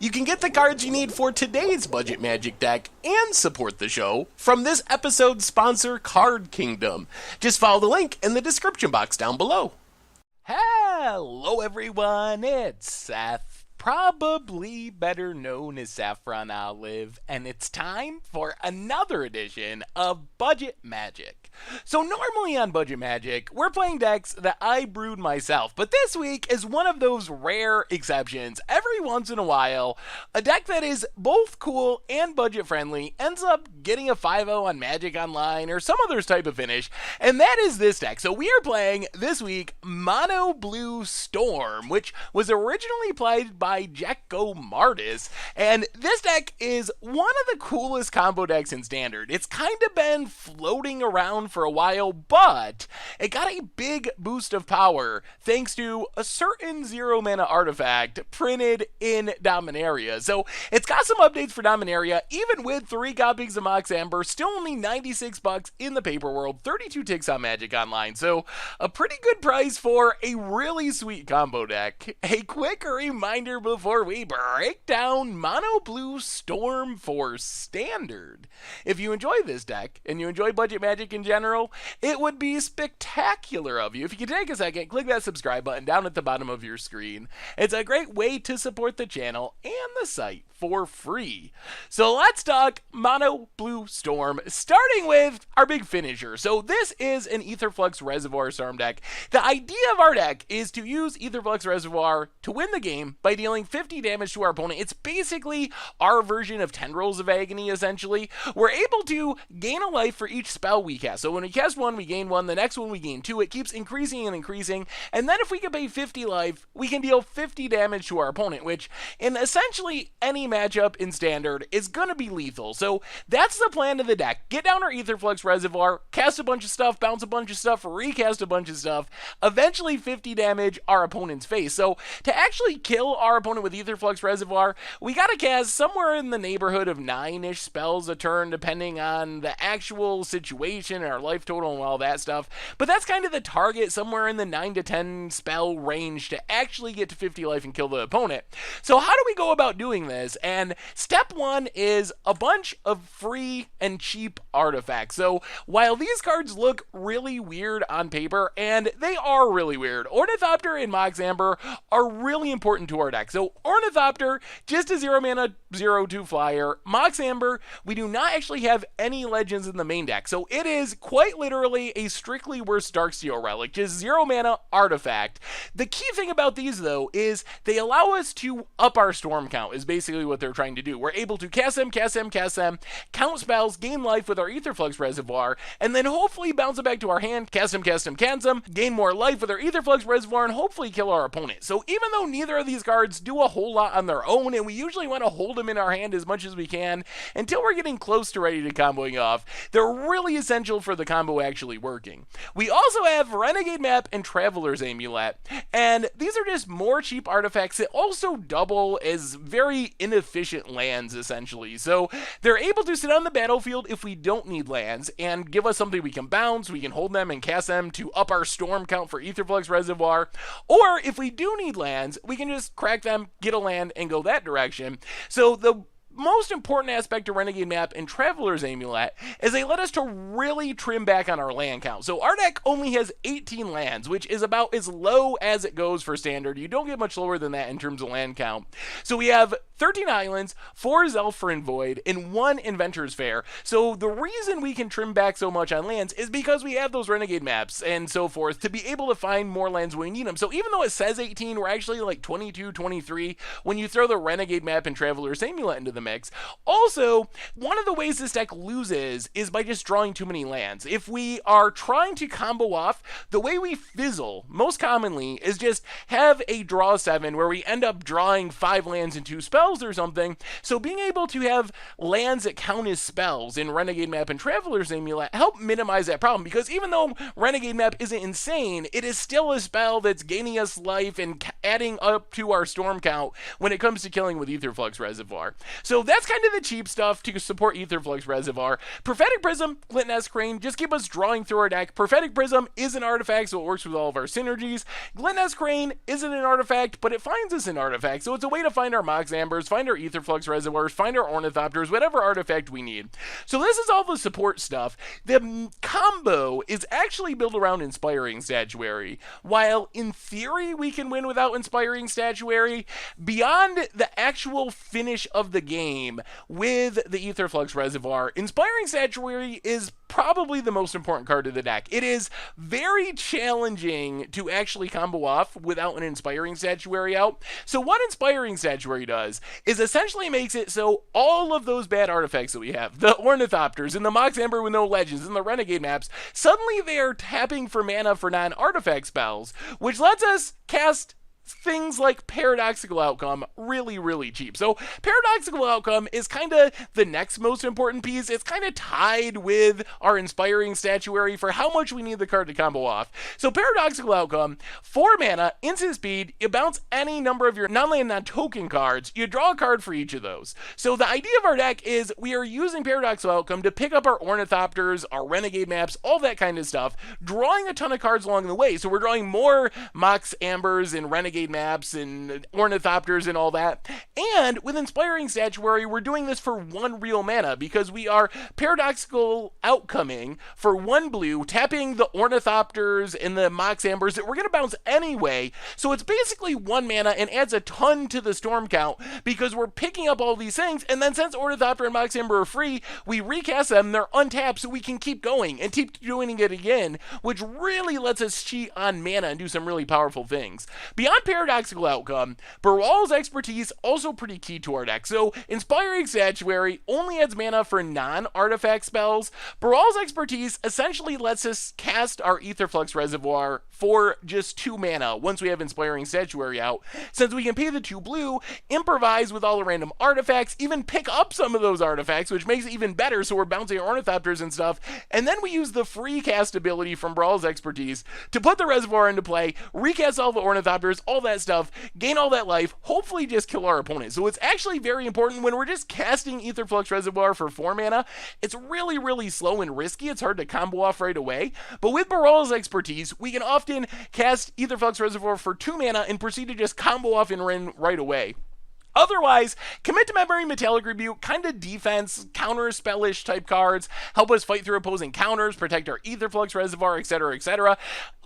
You can get the cards you need for today's Budget Magic deck and support the show from this episode's sponsor, Card Kingdom. Just follow the link in the description box down below. Hello everyone, it's Seth, probably better known as Saffron Olive, and it's time for another edition of Budget Magic. So normally on Budget Magic, we're playing decks that I brewed myself, but this week is one of those rare exceptions. Every once in a while, a deck that is both cool and budget friendly ends up getting a 5-0 on Magic Online or some other type of finish, and that is this deck. So we are playing this week Mono Blue Storm, which was originally played by Jackomatrus, and this deck is one of the coolest combo decks in Standard. It's kind of been floating around for a while, but it got a big boost of power thanks to a certain 0-mana artifact printed in Dominaria. So it's got some updates for Dominaria, even with 3 copies of Mox Amber, still only $96 in the paper world, 32 ticks on Magic Online, so a pretty good price for a really sweet combo deck. A quick reminder before we break down Mono Blue Storm for Standard. If you enjoy this deck, and you enjoy Budget Magic in general, it would be spectacular of you if you could take a second, click that subscribe button down at the bottom of your screen. It's a great way to support the channel and the site for free. So let's talk Mono Blue Storm, starting with our big finisher. So this is an Aetherflux Reservoir Storm deck. The idea of our deck is to use Aetherflux Reservoir to win the game by dealing 50 damage to our opponent. It's basically our version of Tendrils of Agony, essentially. We're able to gain a life for each spell we cast. So when we cast one, we gain 1. The next one, we gain 2. It keeps increasing and increasing. And then if we can pay 50 life, we can deal 50 damage to our opponent, which in essentially any matchup in Standard is going to be lethal. So that's the plan of the deck. Get down our Aetherflux Reservoir, cast a bunch of stuff, bounce a bunch of stuff, recast a bunch of stuff, eventually 50 damage our opponent's face. So to actually kill our opponent with Aetherflux Reservoir, we got to cast somewhere in the neighborhood of 9-ish spells a turn, depending on the actual situation and our life total and all that stuff. But that's kind of the target, somewhere in the 9 to 10 spell range to actually get to 50 life and kill the opponent. So how do we go about doing this? And step 1 is a bunch of free and cheap artifacts. So while these cards look really weird on paper, and they are really weird, Ornithopter and Mox Amber are really important to our deck. So Ornithopter, just a 0-mana 0/2 flyer. Mox Amber, we do not actually have any legends in the main deck. So it is quite literally a strictly worse Darksteel relic, just 0-mana artifact. The key thing about these, though, is they allow us to up our storm count, is basically what they're trying to do. We're able to cast them, count spells, gain life with our Aetherflux Reservoir, and then hopefully bounce it back to our hand, cast them, gain more life with our Aetherflux Reservoir, and hopefully kill our opponent. So even though neither of these cards do a whole lot on their own, and we usually want to hold them in our hand as much as we can until we're getting close to ready to comboing off, they're really essential for the combo actually working. We also have Renegade Map and Traveler's Amulet, and these are just more cheap artifacts that also double as very inefficient lands, essentially. So they're able to sit on the battlefield if we don't need lands and give us something we can bounce, we can hold them and cast them to up our storm count for Aetherflux Reservoir, or if we do need lands, we can just crack them, get a land, and go that direction. So the most important aspect to Renegade Map and Traveler's Amulet is they let us to really trim back on our land count. So our deck only has 18 lands, which is about as low as it goes for Standard. You don't get much lower than that in terms of land count. So we have 13 islands, 4 Zephyrin Void, and 1 Inventor's Fair. So the reason we can trim back so much on lands is because we have those Renegade Maps and so forth to be able to find more lands when we need them. So even though it says 18, we're actually like 22, 23 when you throw the Renegade Map and Traveler's Amulet into the mix. Also, one of the ways this deck loses is by just drawing too many lands. If we are trying to combo off, the way we fizzle most commonly is just have a draw 7 where we end up drawing 5 lands and 2 spells or something. So being able to have lands that count as spells in Renegade Map and Traveler's Amulet help minimize that problem, because even though Renegade Map isn't insane, it is still a spell that's gaining us life and adding up to our storm count when it comes to killing with Aetherflux Reservoir. So that's kind of the cheap stuff to support Aetherflux Reservoir. Prophetic Prism, Glitness Crane, just keep us drawing through our deck. Prophetic Prism is an artifact, so it works with all of our synergies. Glitness Crane isn't an artifact, but it finds us an artifact, so it's a way to find our Mox Ambers, find our Aetherflux Reservoirs, find our Ornithopters, whatever artifact we need. So this is all the support stuff. The combo is actually built around Inspiring Statuary. While in theory we can win without Inspiring Statuary, beyond the actual finish of the game with the Aetherflux Reservoir, Inspiring Statuary is probably the most important card of the deck. It is very challenging to actually combo off without an Inspiring Statuary out. So what Inspiring Statuary does is essentially makes it so all of those bad artifacts that we have, the Ornithopters and the Mox Amber with no legends and the Renegade maps, suddenly they are tapping for mana for non-artifact spells, which lets us cast things like Paradoxical Outcome really, really cheap. So Paradoxical Outcome is kind of the next most important piece. It's kind of tied with our Inspiring Statuary for how much we need the card to combo off. So Paradoxical Outcome, 4 mana, instant speed, you bounce any number of your non-land, non-token cards, you draw a card for each of those. So the idea of our deck is we are using Paradoxical Outcome to pick up our Ornithopters, our Renegade maps, all that kind of stuff, drawing a ton of cards along the way. So we're drawing more Mox Ambers and Renegade maps and Ornithopters and all that. And with Inspiring Statuary, we're doing this for 1 real mana because we are Paradoxical Outcoming for 1 blue, tapping the Ornithopters and the Mox Ambers that we're going to bounce anyway. So it's basically 1 mana and adds a ton to the storm count because we're picking up all these things. And then since Ornithopter and Mox Amber are free, we recast them, they're untapped, so we can keep going and keep doing it again, which really lets us cheat on mana and do some really powerful things. Beyond Paradoxical Outcome, Baral's Expertise also pretty key to our deck. So Inspiring Statuary only adds mana for non-artifact spells. Baral's Expertise essentially lets us cast our Aetherflux Reservoir for just 2 mana once we have Inspiring Statuary out. Since we can pay the 2 blue, improvise with all the random artifacts, even pick up some of those artifacts, which makes it even better, so we're bouncing our Ornithopters and stuff, and then we use the free cast ability from Baral's Expertise to put the Reservoir into play, recast all the Ornithopters, all that stuff, gain all that life, hopefully just kill our opponent. So it's actually very important when we're just casting Aetherflux Reservoir for 4 mana. It's really, really slow and risky. It's hard to combo off right away. But with Baral's Expertise, we can often cast Aetherflux Reservoir for 2 mana and proceed to just combo off and win right away. Otherwise, Commit to Memory, Metallic Rebuke, kind of defense, counter spellish type cards, help us fight through opposing counters, protect our Aetherflux Reservoir, etc., etc.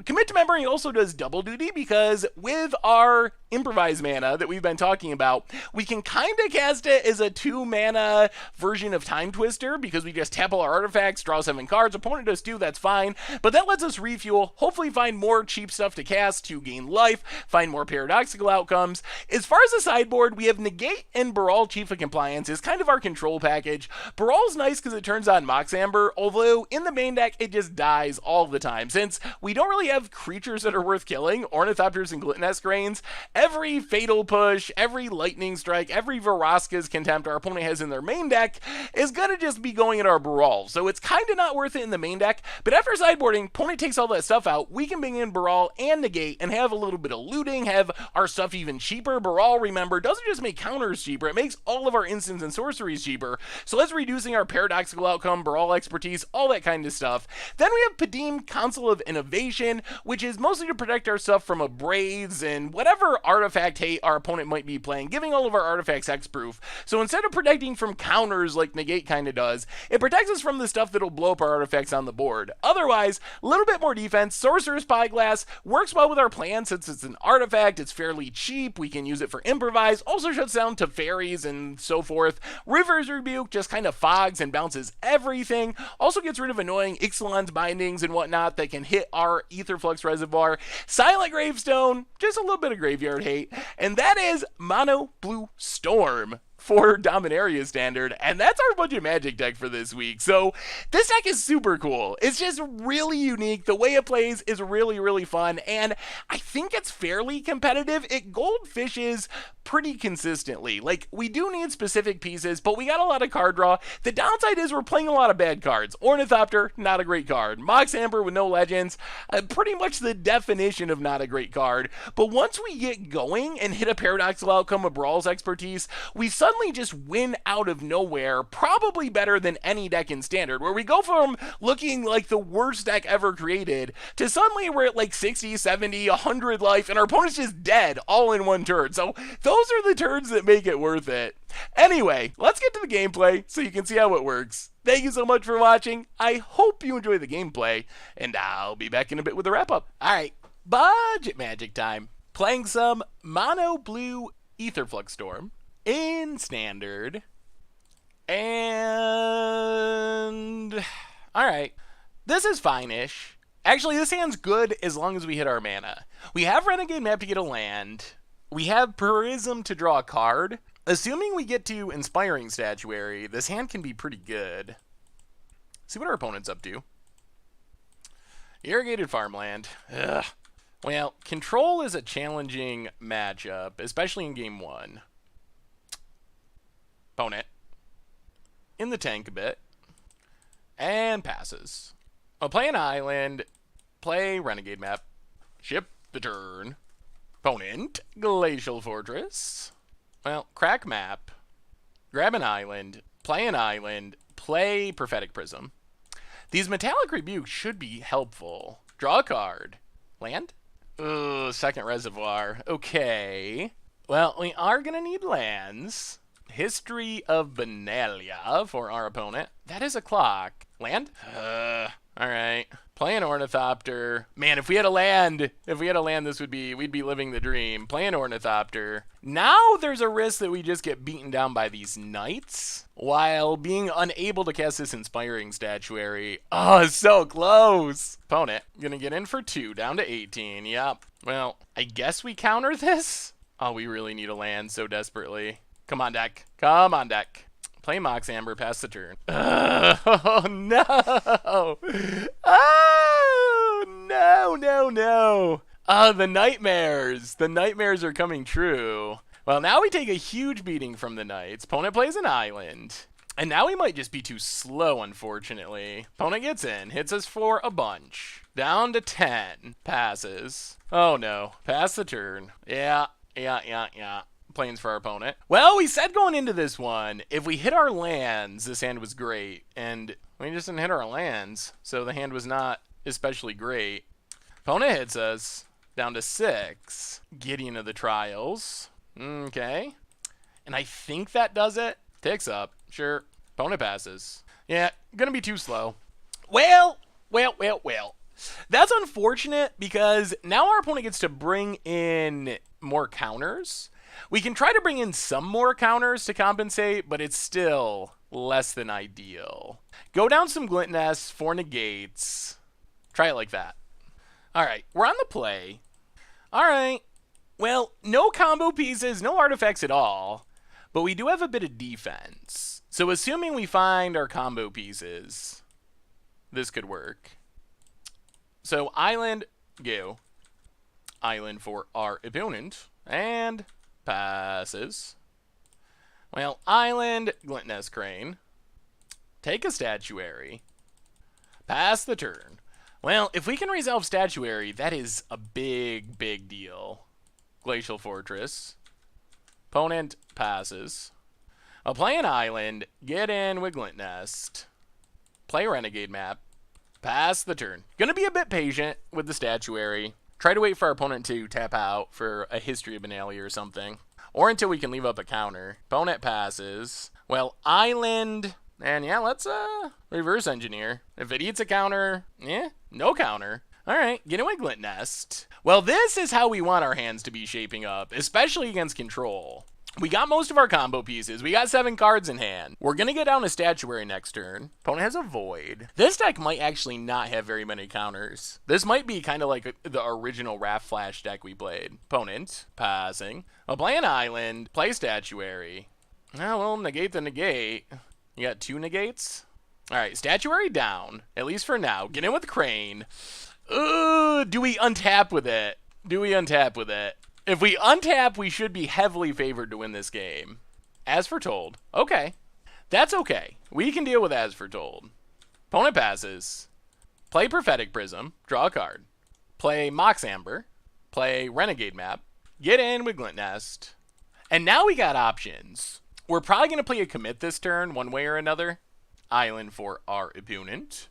Commit to Memory also does double duty because with our Improvise mana that we've been talking about, we can kind of cast it as a 2 mana version of Time Twister because we just tap all our artifacts, draw 7 cards, opponent does 2, that's fine, but that lets us refuel, hopefully find more cheap stuff to cast to gain life, find more Paradoxical Outcomes. As far as the sideboard, we have Negate and Baral Chief of Compliance is kind of our control package. Baral's nice because it turns on Mox Amber, although in the main deck it just dies all the time. Since we don't really have creatures that are worth killing, Ornithopters and Glitness Cranes, every Fatal Push, every Lightning Strike, every Vraska's Contempt our opponent has in their main deck is going to just be going at our Baral. So it's kind of not worth it in the main deck, but after sideboarding, opponent takes all that stuff out, we can bring in Baral and Negate and have a little bit of looting, have our stuff even cheaper. Baral, remember, doesn't just make counters cheaper, it makes all of our instants and sorceries cheaper, so that's reducing our Paradoxical Outcome, Baral Expertise, all that kind of stuff. Then we have Padim, Council of Innovation, which is mostly to protect our stuff from Abrades and whatever artifact hate our opponent might be playing, giving all of our artifacts hexproof. So instead of protecting from counters like Negate kind of does, it protects us from the stuff that'll blow up our artifacts on the board. Otherwise, a little bit more defense. Sorcerer's Spyglass works well with our plan since it's an artifact, it's fairly cheap, we can use it for improvise, also shuts down to fairies and so forth. River's Rebuke just kind of fogs and bounces everything, also gets rid of annoying Ixalan's bindings and whatnot that can hit our Aetherflux Reservoir. Silent Gravestone, just a little bit of graveyard hate, and that is Mono Blue Storm. for Dominaria Standard, and that's our Budget Magic deck for this week. So this deck is super cool. It's just really unique. The way it plays is really, really fun, and I think it's fairly competitive. It goldfishes pretty consistently. Like, we do need specific pieces, but we got a lot of card draw. The downside is we're playing a lot of bad cards. Ornithopter, not a great card. Mox Amber with no legends, pretty much the definition of not a great card. But once we get going and hit a paradoxical outcome of Brawl's expertise, we suddenly just win out of nowhere, probably better than any deck in Standard, where we go from looking like the worst deck ever created to suddenly we're at like 60, 70, 100 life, and our opponent's just dead all in one turn. So those are the turns that make it worth it. Anyway, let's get to the gameplay so you can see how it works. Thank you so much for watching. I hope you enjoy the gameplay, and I'll be back in a bit with a wrap-up. Alright, budget magic time. Playing some mono blue Aetherflux Storm in Standard. And alright, this is fine-ish. Actually, this hand's good as long as we hit our mana. We have Renegade Map to get a land. We have Prism to draw a card. Assuming we get to Inspiring Statuary, this hand can be pretty good. See what our opponent's up to. Irrigated Farmland. Ugh. Well, Control is a challenging matchup, especially in Game 1. Opponent. In the tank a bit. And passes. I'll play an island. Play Renegade Map. Ship the turn. Opponent. Glacial Fortress. Well, crack map, grab an island, play Prophetic Prism. These Metallic Rebukes should be helpful. Draw a card. Land? Ugh, second Reservoir. Okay. Well, we are going to need lands. History of Benalia for our opponent. That is a clock. Land? Alright. Play an Ornithopter. Man, if we had a land, this would be, we'd be living the dream. Play an Ornithopter. Now there's a risk that we just get beaten down by these knights while being unable to cast this Inspiring Statuary. Oh, so close. Opponent, gonna get in for 2, down to 18. Yep. Well, I guess we counter this? Oh, we really need a land so desperately. Come on, deck. Come on, deck. Play Mox Amber, pass the turn. Oh, no. Oh, no. Oh, the nightmares. The nightmares are coming true. Well, now we take a huge beating from the knights. Opponent plays an island. And now we might just be too slow, unfortunately. Opponent gets in, hits us for a bunch. Down to 10. Passes. Oh, no. Pass the turn. Yeah. Planes for our opponent. Well, we said going into this one, if we hit our lands, this hand was great. And we just didn't hit our lands, so the hand was not especially great. Opponent hits us down to 6. Gideon of the Trials. Okay. And I think that does it. Ticks up. Sure. Opponent passes. Yeah, gonna be too slow. Well. That's unfortunate because now our opponent gets to bring in more counters. We can try to bring in some more counters to compensate, but it's still less than ideal. Go down some Glint Nests for negates. Try it like that. Alright, we're on the play. Alright. Well, no combo pieces, no artifacts at all, but we do have a bit of defense. So assuming we find our combo pieces, this could work. So island, go. Island for our opponent, and passes. Well, island, Glint Nest Crane. Take a statuary. Pass the turn. Well, if we can resolve statuary, that is a big deal. Glacial Fortress. Opponent passes. I'll play an island, get in with Glint Nest. Play Renegade Map. Pass the turn. Gonna be a bit patient with the statuary. Try to wait for our opponent to tap out for a History of Benalia or something. Or until we can leave up a counter. Opponent passes. Well, island. And yeah, let's reverse engineer. If it eats a counter, no counter. Alright, get away Glint Nest. Well, this is how we want our hands to be shaping up, especially against control. We got most of our combo pieces. We got 7 cards in hand. We're going to get down to statuary next turn. Opponent has a void. This deck might actually not have very many counters. This might be kind of like the original Wrath Flash deck we played. Opponent, passing. I'll play an island, play statuary. Oh, well, negate the negate. You got 2 negates? Alright, statuary down. At least for now. Get in with Crane. Do we untap with it? Do we untap with it? If we untap, we should be heavily favored to win this game. As foretold. Okay. That's okay. We can deal with as foretold. Opponent passes. Play Prophetic Prism. Draw a card. Play Mox Amber. Play Renegade Map. Get in with Glint Nest. And now we got options. We're probably going to play a commit this turn, one way or another. Island for our opponent.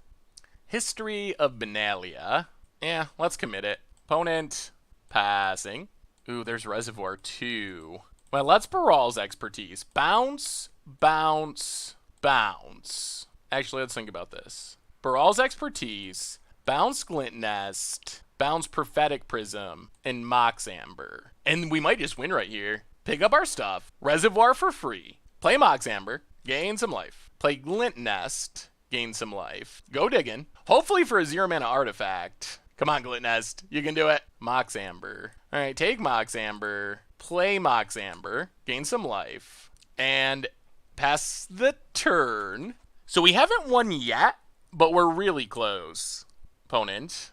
History of Benalia. Yeah, let's commit it. Opponent passing. Ooh, there's Reservoir too. Well, let's Baral's Expertise. Bounce, bounce, bounce. Actually, let's think about this. Baral's Expertise, bounce Glint Nest, bounce Prophetic Prism, and Mox Amber. And we might just win right here. Pick up our stuff. Reservoir for free. Play Mox Amber. Gain some life. Play Glint Nest. Gain some life. Go digging. Hopefully for a 0-mana artifact. Come on, Glint Nest. You can do it. Mox Amber. Alright, take Mox Amber. Play Mox Amber. Gain some life. And pass the turn. So we haven't won yet, but we're really close. Opponent.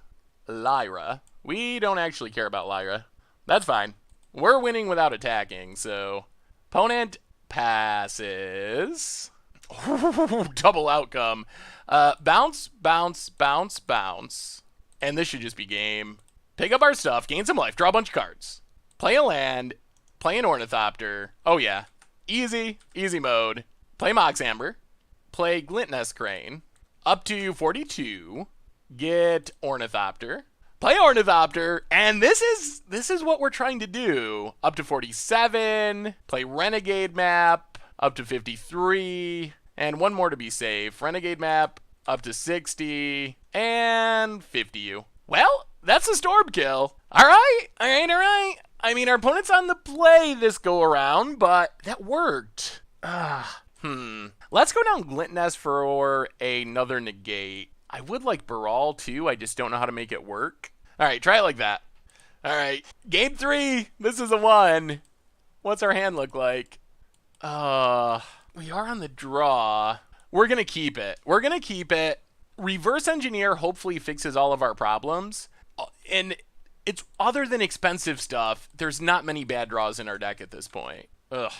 Lyra. We don't actually care about Lyra. That's fine. We're winning without attacking, so... Opponent passes. Ooh, double outcome. Bounce, bounce, bounce, bounce. And this should just be game. Pick up our stuff, gain some life, draw a bunch of cards. Play a land, play an Ornithopter. Oh yeah, easy, easy mode. Play Mox Amber, play Glint Nest Crane. Up to 42, get Ornithopter. Play Ornithopter, and this is what we're trying to do. Up to 47, play Renegade Map, up to 53, and one more to be safe. Renegade Map, up to 60, and 50. Well, that's a Storm kill. Alright. I mean, our opponent's on the play this go around, but that worked. Let's go down Glint Nest for another negate. I would like Baral too, I just don't know how to make it work. Alright, try it like that. Alright, game 3. This is a 1. What's our hand look like? We are on the draw. We're gonna keep it. Reverse Engineer hopefully fixes all of our problems. And it's other than expensive stuff, there's not many bad draws in our deck at this point. Ugh.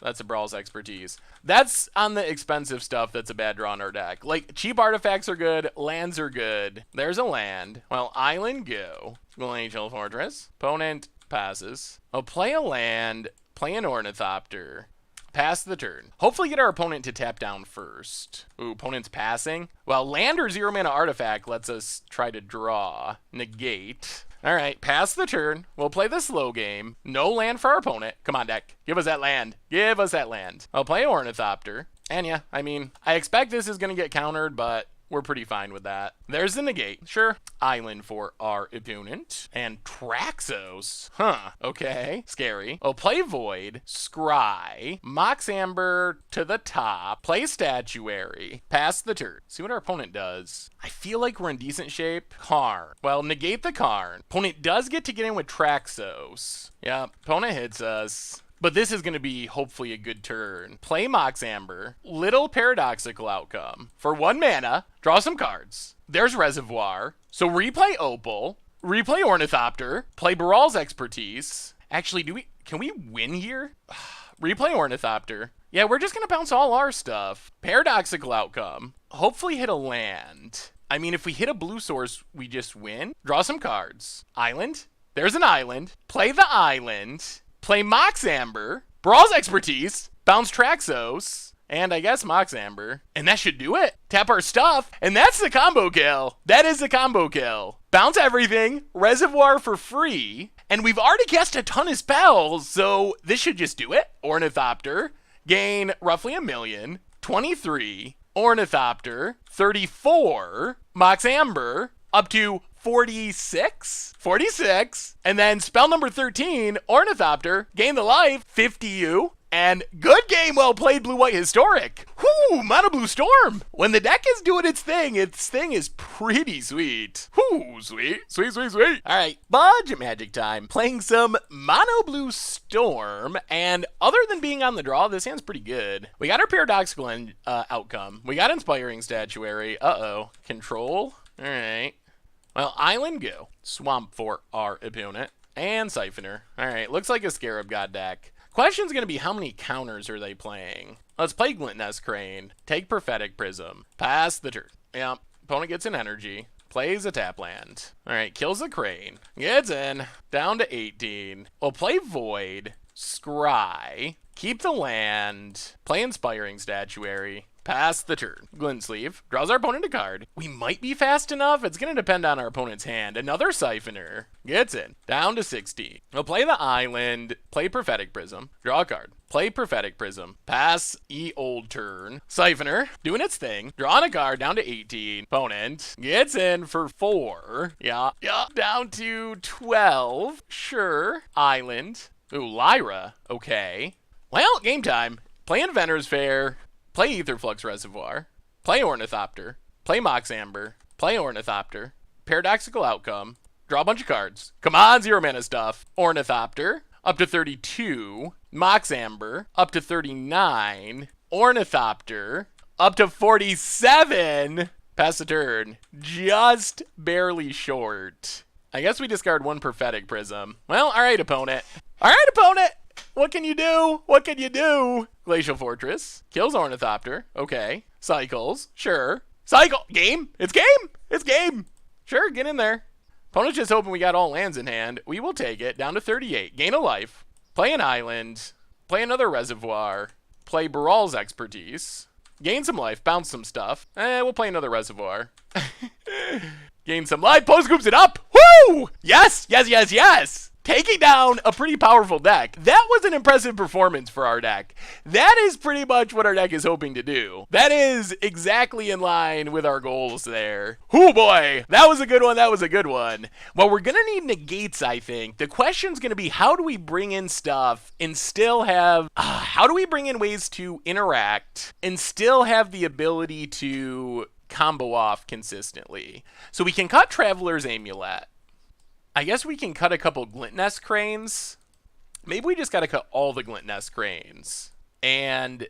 That's a Brawl's Expertise. That's on the expensive stuff that's a bad draw in our deck. Like, cheap artifacts are good, lands are good. There's a land. Well, island go. Glacial Fortress. Opponent passes. Oh, play a land, play an Ornithopter. Pass the turn. Hopefully get our opponent to tap down first. Ooh, opponent's passing. Well, land or 0-mana artifact lets us try to draw. Negate. Alright, pass the turn. We'll play the slow game. No land for our opponent. Come on, deck. Give us that land. Give us that land. I'll play Ornithopter. And yeah, I mean, I expect this is going to get countered, but we're pretty fine with that. There's the negate. Sure. Island for our opponent. And Traxos. Huh. Okay. Scary. Oh, play Void. Scry. Mox Amber to the top. Play Statuary. Pass the turn. See what our opponent does. I feel like we're in decent shape. Karn. Well, negate the Karn. Opponent does get to get in with Traxos. Yeah, opponent hits us. But this is going to be hopefully a good turn. Play Mox Amber. Little paradoxical outcome. For 1 mana, draw some cards. There's Reservoir. So replay Opal. Replay Ornithopter. Play Baral's Expertise. Actually, can we win here? Replay Ornithopter. Yeah, we're just going to bounce all our stuff. Paradoxical outcome. Hopefully hit a land. I mean, if we hit a blue source, we just win. Draw some cards. Island. There's an island. Play the island. Play Mox Amber, Brawl's Expertise, bounce Traxos, and I guess Mox Amber. And that should do it. Tap our stuff, and that's the combo kill. That is the combo kill. Bounce everything, Reservoir for free, and we've already cast a ton of spells, so this should just do it. Ornithopter, gain roughly 1 million, 23, Ornithopter, 34, Mox Amber, up to 46, and then spell number 13, Ornithopter, gain the life, 50U, And good game, well played, Blue-White Historic. Whoo, Mono Blue Storm. When the deck is doing its thing is pretty sweet. Whoo, sweet. All right, budget magic time. Playing some Mono Blue Storm, and other than being on the draw, this hand's pretty good. We got our paradoxical outcome. We got Inspiring Statuary. Uh-oh. Control. All right. Well, Island go. Swamp for our opponent. And Siphoner. All right, looks like a Scarab God deck. Question's going to be how many counters are they playing? Let's play Glintiness Crane. Take Prophetic Prism. Pass the turn. Yep. Opponent gets an energy. Plays a tap land. All right, kills the Crane. Gets in. Down to 18. We'll play Void. Scry. Keep the land. Play Inspiring Statuary. Pass the turn. Glint Sleeve. Draws our opponent a card. We might be fast enough. It's going to depend on our opponent's hand. Another Siphoner. Gets in. Down to 16. We'll play the Island. Play Prophetic Prism. Draw a card. Play Prophetic Prism. Pass old turn. Siphoner. Doing its thing. Drawing a card. Down to 18. Opponent. Gets in for 4. Yeah. Down to 12. Sure. Island. Ooh, Lyra. Okay. Well, game time. Play Inventor's Fair. Play Aetherflux Reservoir. Play Ornithopter. Play Mox Amber. Play Ornithopter. Paradoxical Outcome. Draw a bunch of cards. Come on, 0 mana stuff. Ornithopter. Up to 32. Mox Amber. Up to 39. Ornithopter. Up to 47. Pass the turn. Just barely short. I guess we discard 1 Prophetic Prism. Well, alright, opponent. What can you do? Glacial Fortress. Kills Ornithopter. Okay. Cycles. Sure. Cycle. Game. It's game. Sure, get in there. Opponent's just hoping we got all lands in hand. We will take it. Down to 38. Gain a life. Play an island. Play another reservoir. Play Baral's Expertise. Gain some life. Bounce some stuff. We'll play another reservoir. Gain some life. Post scoops it up. Woo! Yes. Taking down a pretty powerful deck. That was an impressive performance for our deck. That is pretty much what our deck is hoping to do. That is exactly in line with our goals there. Oh boy, that was a good one. Well, we're gonna need negates, I think. The question's gonna be, how do we bring in stuff and still have, how do we bring in ways to interact and still have the ability to combo off consistently? So we can cut Traveler's Amulet. I guess we can cut a couple Glintiness Cranes. Maybe we just got to cut all the Glintiness Cranes. And,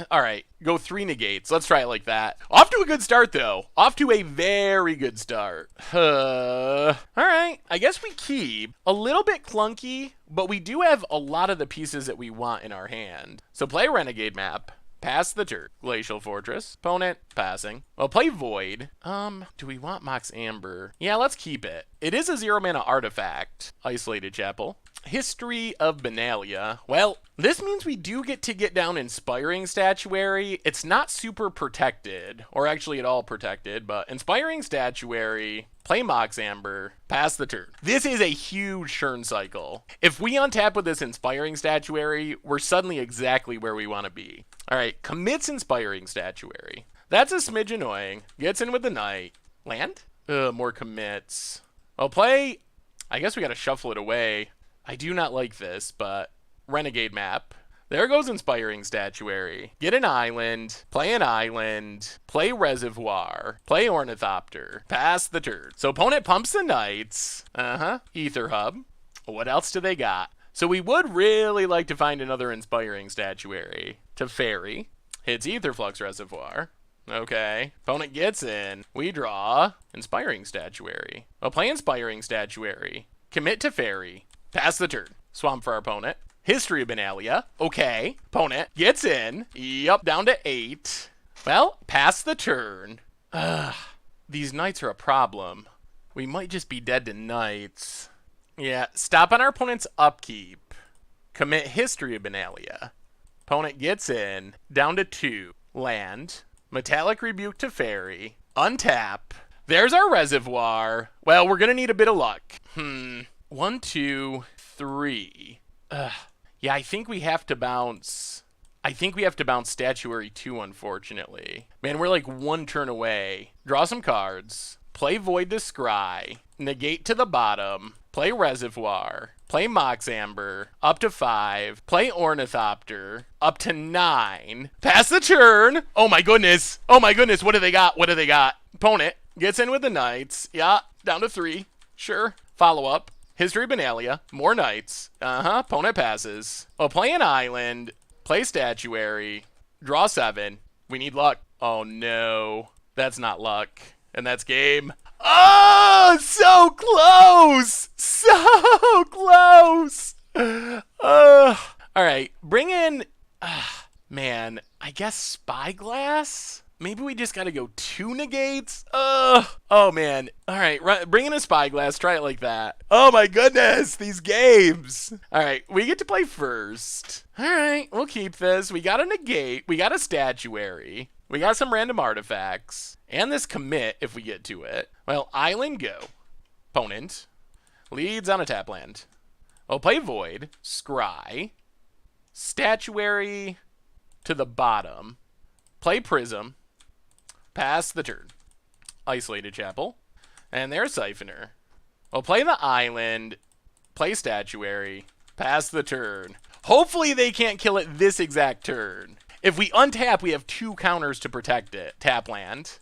all right, go 3 negates. Let's try it like that. Off to a good start, though. Off to a very good start. All right, I guess we keep. A little bit clunky, but we do have a lot of the pieces that we want in our hand. So play Renegade Map. Pass the turn. Glacial Fortress. Opponent. Passing. Well, play Void. Do we want Mox Amber? Yeah, let's keep it. It is a 0 mana artifact. Isolated Chapel. History of Benalia. Well, this means we do get to get down Inspiring Statuary. It's not super protected, or actually at all protected, but Inspiring Statuary, play Mox Amber, pass the turn. This is a huge turn cycle. If we untap with this Inspiring Statuary, we're suddenly exactly where we want to be. All right, commits Inspiring Statuary. That's a smidge annoying. Gets in with the Knight. Land? More commits. Well, play, I guess we got to shuffle it away. I do not like this, but Renegade Map. There goes Inspiring Statuary. Get an island, play Reservoir, play Ornithopter, pass the turn. So opponent pumps the Knights. Ether Hub. What else do they got? So we would really like to find another Inspiring Statuary to Fairy. Hits Aetherflux Reservoir. Okay. Opponent gets in. We draw Inspiring Statuary. Well, play Inspiring Statuary. Commit to Fairy. Pass the turn. Swamp for our opponent. History of Benalia. Okay. Opponent gets in. Yup, down to 8. Well, pass the turn. These Knights are a problem. We might just be dead to Knights. Yeah, stop on our opponent's upkeep. Commit History of Benalia. Opponent gets in. Down to 2. Land. Metallic Rebuke to Fairy. Untap. There's our Reservoir. Well, we're going to need a bit of luck. 1, 2, 3. Yeah, I think we have to bounce. Statuary 2, unfortunately. Man, we're like 1 turn away. Draw some cards. play Void to Scry, negate to the bottom, play Reservoir, play Mox Amber, up to 5, play Ornithopter, up to 9, pass the turn. Oh my goodness, what do they got? Opponent gets in with the Knights, yeah, down to 3, sure. Follow up, History Benalia, more Knights, opponent passes. Well, play an island, play Statuary, draw 7, we need luck. Oh no, that's not luck, and that's game. Oh, so close! So close! Alright, bring in... man, I guess Spyglass? Maybe we just gotta go 2 negates? Oh man. Alright, bring in a Spyglass, try it like that. Oh my goodness, these games! Alright, we get to play first. Alright, we'll keep this. We got a negate, we got a Statuary. We got some random artifacts. And this commit, if we get to it. Well, island go. Opponent. Leads on a tap land. Well, play Void. Scry. Statuary to the bottom. Play Prism. Pass the turn. Isolated Chapel. And there's Siphoner. Well, play the island. Play Statuary. Pass the turn. Hopefully they can't kill it this exact turn. If we untap, we have 2 counters to protect it. Tap land.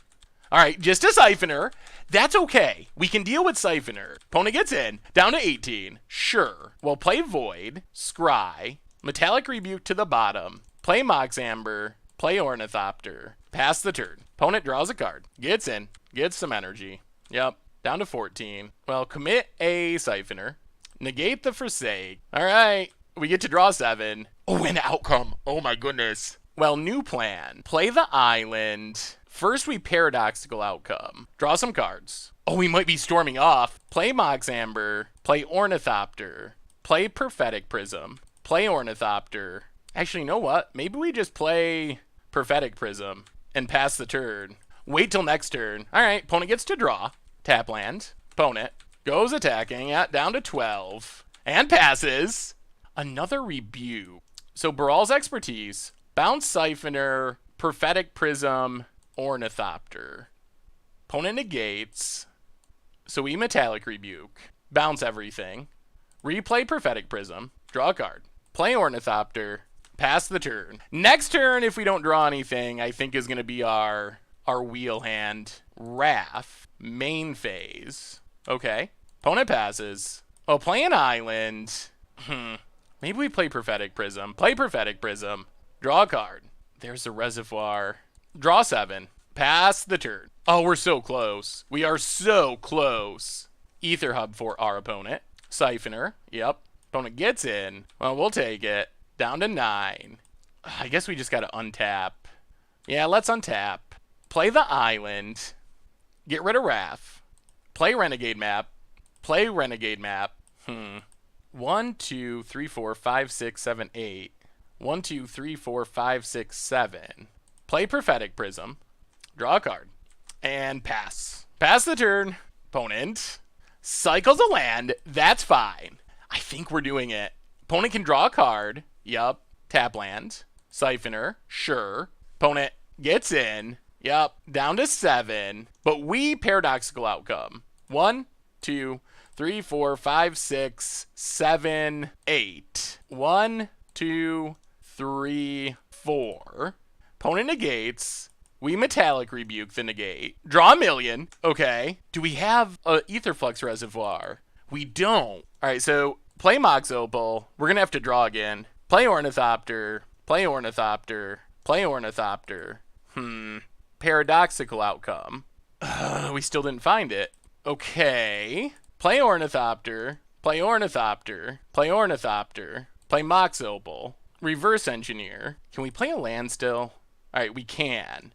Alright, just a Siphoner. That's okay. We can deal with Siphoner. Opponent gets in. Down to 18. Sure. Well, play Void. Scry. Metallic Rebuke to the bottom. Play Mox Amber. Play Ornithopter. Pass the turn. Opponent draws a card. Gets in. Gets some energy. Yep. Down to 14. Well, commit a Siphoner. Negate the Forsake. Alright. We get to draw 7. Oh, an outcome. Oh my goodness. Well, new plan. Play the island. First, we paradoxical outcome. Draw some cards. Oh, we might be storming off. Play Mox Amber. Play Ornithopter. Play Prophetic Prism. Play Ornithopter. Actually, you know what? Maybe we just play Prophetic Prism and pass the turn. Wait till next turn. Alright, opponent gets to draw. Tap land. Opponent goes attacking at down to 12. And passes. Another Rebuke. So Brawl's Expertise. Bounce Siphoner. Prophetic Prism. Ornithopter. Opponent negates. So we Metallic Rebuke. Bounce everything. Replay Prophetic Prism. Draw a card. Play Ornithopter. Pass the turn. Next turn, if we don't draw anything, I think is going to be our wheel hand. Wrath. Main phase. Okay. Opponent passes. Oh, play an island. Maybe we play Prophetic Prism. Play Prophetic Prism. Draw a card. There's the Reservoir. Draw 7. Pass the turn. Oh, we're so close. We are so close. Ether Hub for our opponent. Siphoner. Yep. Opponent gets in. Well, we'll take it. Down to 9. I guess we just got to untap. Yeah, let's untap. Play the island. Get rid of Wrath. Play Renegade Map. Play Renegade Map. 1, 2, 3, 4, 5, 6, 7, 8. 1, 2, 3, 4, 5, 6, 7. Play Prophetic Prism. Draw a card. And pass. Pass the turn. Opponent cycles a land. That's fine. I think we're doing it. Opponent can draw a card. Yup. Tap land. Siphoner. Sure. Opponent gets in. Yup. Down to 7. But we paradoxical outcome. 1, 2, 3, 4, 5, 6, 7, 8. 1, 2, 3, 4. Opponent negates. We Metallic Rebuke the negate. Draw a million. Okay. Do we have a Aetherflux Reservoir? We don't. Alright, so play Mox Opal. We're gonna have to draw again. Play Ornithopter. Play Ornithopter. Play Ornithopter. Paradoxical outcome. We still didn't find it. Okay. Play Ornithopter. Play Ornithopter. Play Ornithopter. Play Mox Opal. Reverse Engineer. Can we play a land still? Alright, we can.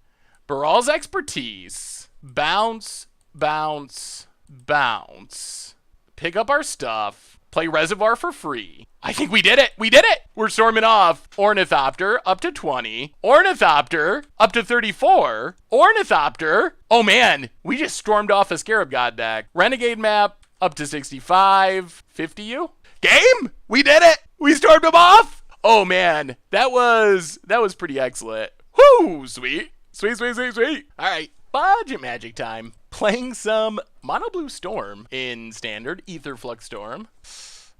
Baral's Expertise. Bounce, bounce, bounce. Pick up our stuff. Play Reservoir for free. I think we did it. We did it. We're storming off. Ornithopter up to 20. Ornithopter up to 34. Ornithopter. Oh man, we just stormed off a Scarab God deck. Renegade Map up to 65. 50 you? Game? We did it. We stormed them off. Oh man, that was pretty excellent. Whoo, sweet. Sweet, sweet, sweet, sweet. All right, budget magic time. Playing some Mono Blue Storm in standard, Aetherflux Storm.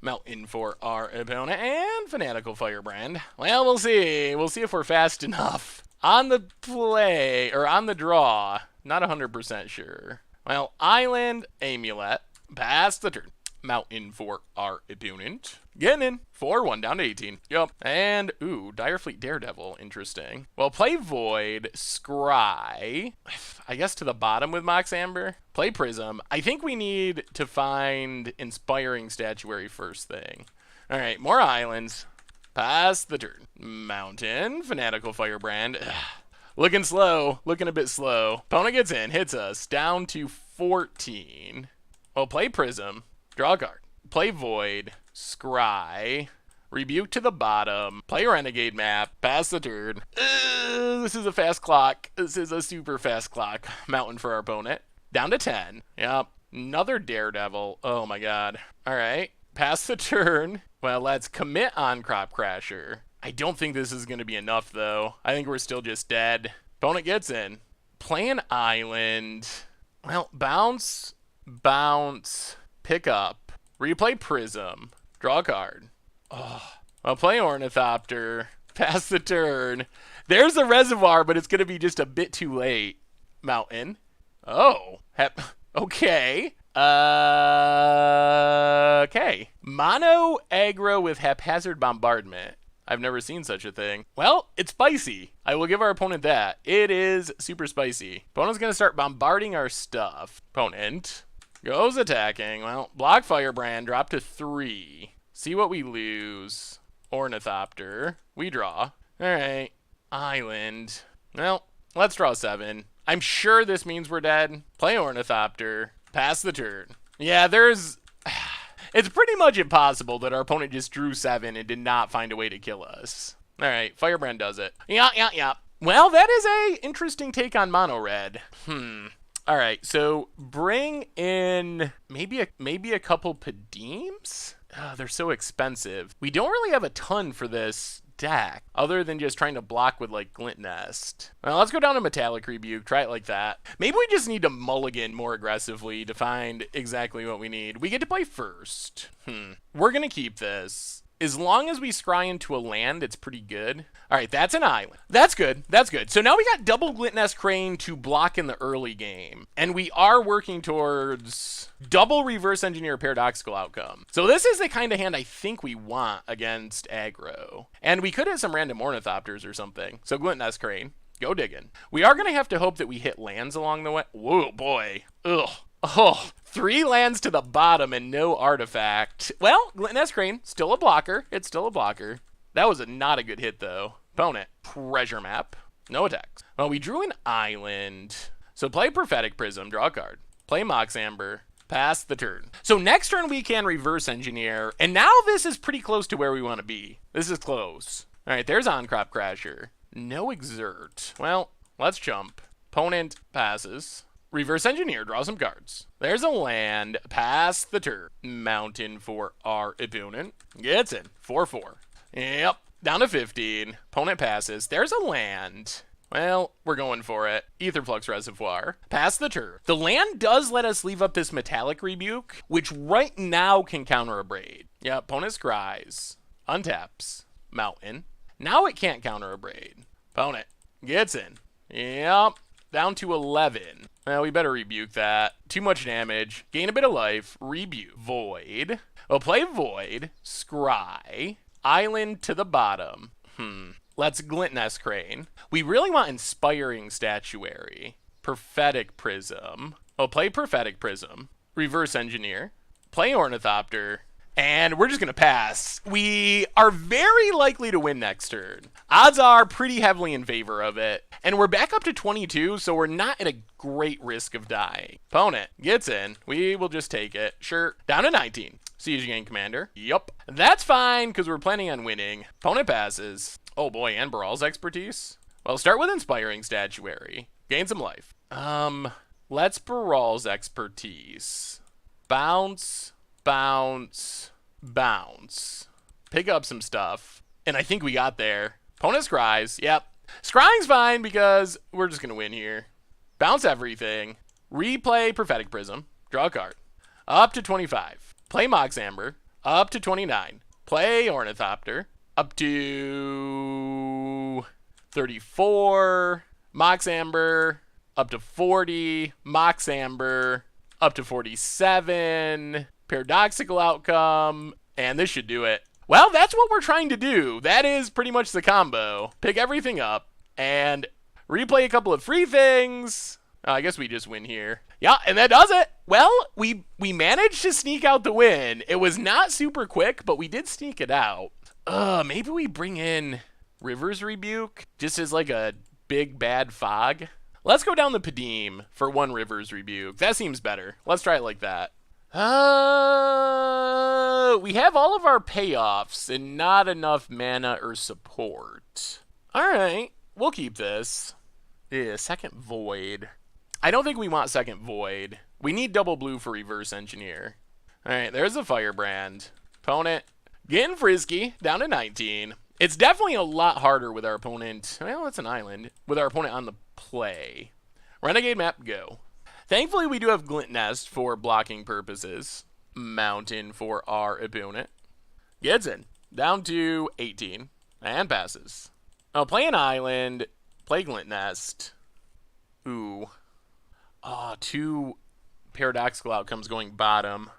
Mountain for our opponent, and Fanatical Firebrand. Well, we'll see. We'll see if we're fast enough. On the play, or on the draw, not 100% sure. Well, Island, Amulet, pass the turn. Mountain for our opponent. Getting in. 4-1 down to 18. Yup. And, ooh, Direfleet Daredevil. Interesting. Well, play Void, Scry. I guess to the bottom with Mox Amber. Play Prism. I think we need to find Inspiring Statuary first thing. Alright, more islands. Pass the turn. Mountain, Fanatical Firebrand. Looking slow. Looking a bit slow. Opponent gets in, hits us. Down to 14. Well, play Prism. Draw a card. Play Void. Scry. Rebuke to the bottom. Play Renegade map. Pass the turn. This is a fast clock. This is a super fast clock. Mountain for our opponent. Down to 10. Yep. Another Daredevil. Oh my god. Alright. Pass the turn. Well, let's commit on Crop Crasher. I don't think this is going to be enough, though. I think we're still just dead. Opponent gets in. Play an island. Well, bounce. Bounce. Pick up. Replay Prism. Draw a card. Oh. Well, play Ornithopter. Pass the turn. There's a Reservoir, but it's going to be just a bit too late. Mountain. Oh. Okay. Okay. Mono aggro with Haphazard Bombardment. I've never seen such a thing. Well, it's spicy. I will give our opponent that. It is super spicy. Opponent's going to start bombarding our stuff. Opponent goes attacking. Well, block Firebrand. Drop to 3. See what we lose. Ornithopter. We draw. Alright. Island. Well, let's draw 7. I'm sure this means we're dead. Play Ornithopter. Pass the turn. Yeah, there's... It's pretty much impossible that our opponent just drew 7 and did not find a way to kill us. Alright, Firebrand does it. Yeah. Well, that is a interesting take on Mono Red. Alright, so bring in maybe a couple Padeems? They're so expensive. We don't really have a ton for this deck, other than just trying to block with, like, Glint Nest. Well, let's go down to Metallic Rebuke, try it like that. Maybe we just need to mulligan more aggressively to find exactly what we need. We get to play first. We're gonna keep this. As long as we scry into a land, it's pretty good. Alright, that's an island. That's good. That's good. So now we got double Glint Nest Crane to block in the early game. And we are working towards double Reverse Engineer Paradoxical Outcome. So this is the kind of hand I think we want against aggro. And we could have some random Ornithopters or something. So Glint Nest Crane, go digging. We are going to have to hope that we hit lands along the way. Whoa, boy. Ugh. Oh, 3 lands to the bottom and no artifact. Well, Glint Nest Crane, still a blocker. It's still a blocker. That was not a good hit, though. Opponent, Treasure Map. No attacks. Well, we drew an island. So play Prophetic Prism, draw a card. Play Mox Amber, pass the turn. So next turn we can Reverse Engineer, and now this is pretty close to where we want to be. This is close. All right, there's On-Crop Crasher. No Exert. Well, let's jump. Opponent passes. Reverse Engineer, draw some cards. There's a land, pass the turn. Mountain for our opponent. Gets in, 4-4. Yep, down to 15. Opponent passes. There's a land. Well, we're going for it. Aetherflux Reservoir. Pass the turn. The land does let us leave up this Metallic Rebuke, which right now can counter a Braid. Yeah, opponent scries. Untaps. Mountain. Now it can't counter a Braid. Opponent gets in. Yep. Down to 11. Well, we better rebuke that. Too much damage. Gain a bit of life. Rebuke. Void. We'll play Void. Scry. Island to the bottom. Let's Glint Nest Crane. We really want Inspiring Statuary. Prophetic Prism. We'll play Prophetic Prism. Reverse Engineer. Play Ornithopter. And we're just going to pass. We are very likely to win next turn. Odds are pretty heavily in favor of it. And we're back up to 22, so we're not at a great risk of dying. Opponent gets in. We will just take it. Sure. Down to 19. Siege Gang Commander. Yup. That's fine, because we're planning on winning. Opponent passes. Oh boy, and Baral's Expertise. Well, start with Inspiring Statuary. Gain some life. Let's Baral's Expertise. Bounce. Bounce, bounce. Pick up some stuff. And I think we got there. Opponent scries. Yep. Scrying's fine because we're just going to win here. Bounce everything. Replay Prophetic Prism. Draw a card. Up to 25. Play Mox Amber. Up to 29. Play Ornithopter. Up to 34. Mox Amber. Up to 40. Mox Amber. Up to 47. Paradoxical Outcome. And this should do it. Well, that's what we're trying to do. That is pretty much the combo. Pick everything up and replay a couple of free things. I guess we just win here. Yeah, and that does it. Well, we managed to sneak out the win. It was not super quick, but we did sneak it out. Maybe we bring in River's Rebuke just as like a big bad fog. Let's go down the Padim for one River's Rebuke. That seems better. Let's try it like that. We have all of our payoffs and not enough mana or support. All right, we'll keep this. Yeah, second Void. I don't think we want second Void. We need double blue for Reverse Engineer. All right, there's a Firebrand. Opponent getting frisky, down to 19. It's definitely a lot harder with our opponent. Well, it's an island. With our opponent on the play. Renegade map, go. Thankfully, we do have Glint Nest for blocking purposes. Mountain for our opponent. Gets in. Down to 18. And passes. Oh, play an island. Play Glint Nest. Ooh. Oh, 2 paradoxical outcomes going bottom.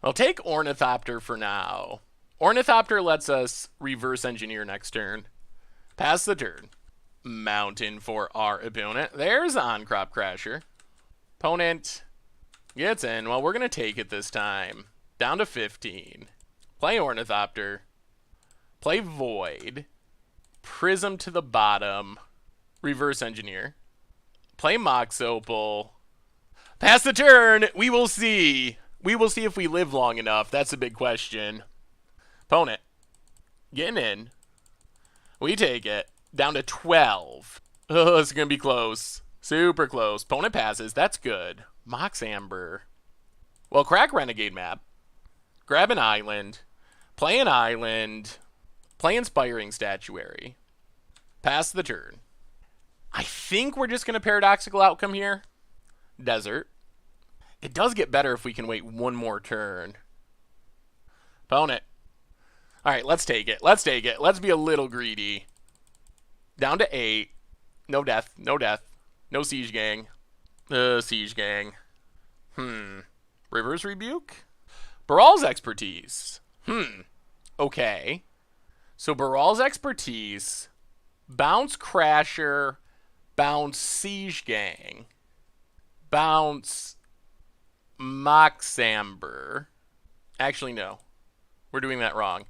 I'll take Ornithopter for now. Ornithopter lets us reverse engineer next turn. Pass the turn. Mountain for our opponent. There's On-Crop Crasher. Opponent gets in. Well, we're going to take it this time. Down to 15. Play Ornithopter. Play Void. Prism to the bottom. Reverse Engineer. Play Mox Opal. Pass the turn. We will see. We will see if we live long enough. That's a big question. Opponent getting in. We take it. Down to 12. Oh, this is going to be close. Super close. Opponent passes. That's good. Mox Amber. Well, crack Renegade map. Grab an island. Play an island. Play Inspiring Statuary. Pass the turn. I think we're just going to Paradoxical Outcome here. Desert. It does get better if we can wait one more turn. Opponent. All right, let's take it. Let's take it. Let's be a little greedy. Down to 8. No death. No death. No Siege Gang. Siege Gang. River's Rebuke? Baral's Expertise. Okay. So Baral's Expertise. Bounce Crasher. Bounce Siege Gang. Bounce Mox Amber. Actually, no. We're doing that wrong.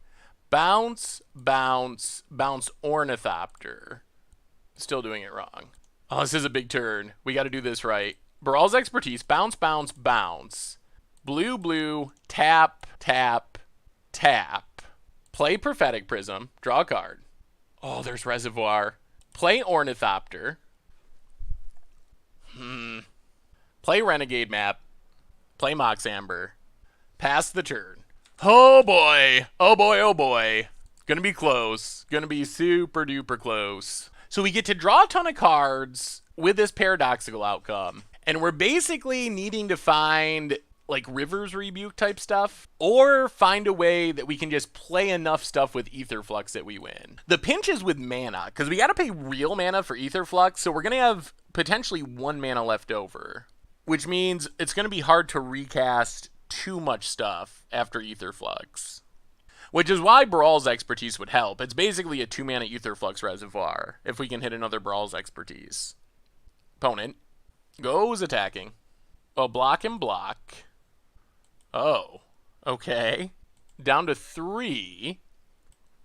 Bounce, bounce, bounce Ornithopter. Still doing it wrong. Oh, this is a big turn. We got to do this right. Baral's Expertise. Bounce, bounce, bounce. Blue, blue. Tap, tap, tap. Play Prophetic Prism. Draw a card. Oh, there's Reservoir. Play Ornithopter. Play Renegade map. Play Mox Amber. Pass the turn. Oh boy. Oh boy, oh boy. Gonna be close. Gonna be super duper close. So we get to draw a ton of cards with this paradoxical outcome. And we're basically needing to find like River's Rebuke type stuff, or find a way that we can just play enough stuff with Aetherflux that we win. The pinch is with mana, because we got to pay real mana for Aetherflux, so we're going to have potentially 1 mana left over, which means it's going to be hard to recast too much stuff after Aetherflux. Which is why Baral's Expertise would help. It's basically a 2-mana Aetherflux Reservoir, if we can hit another Baral's Expertise. Opponent goes attacking. Oh, block and block. Oh, okay. Down to 3.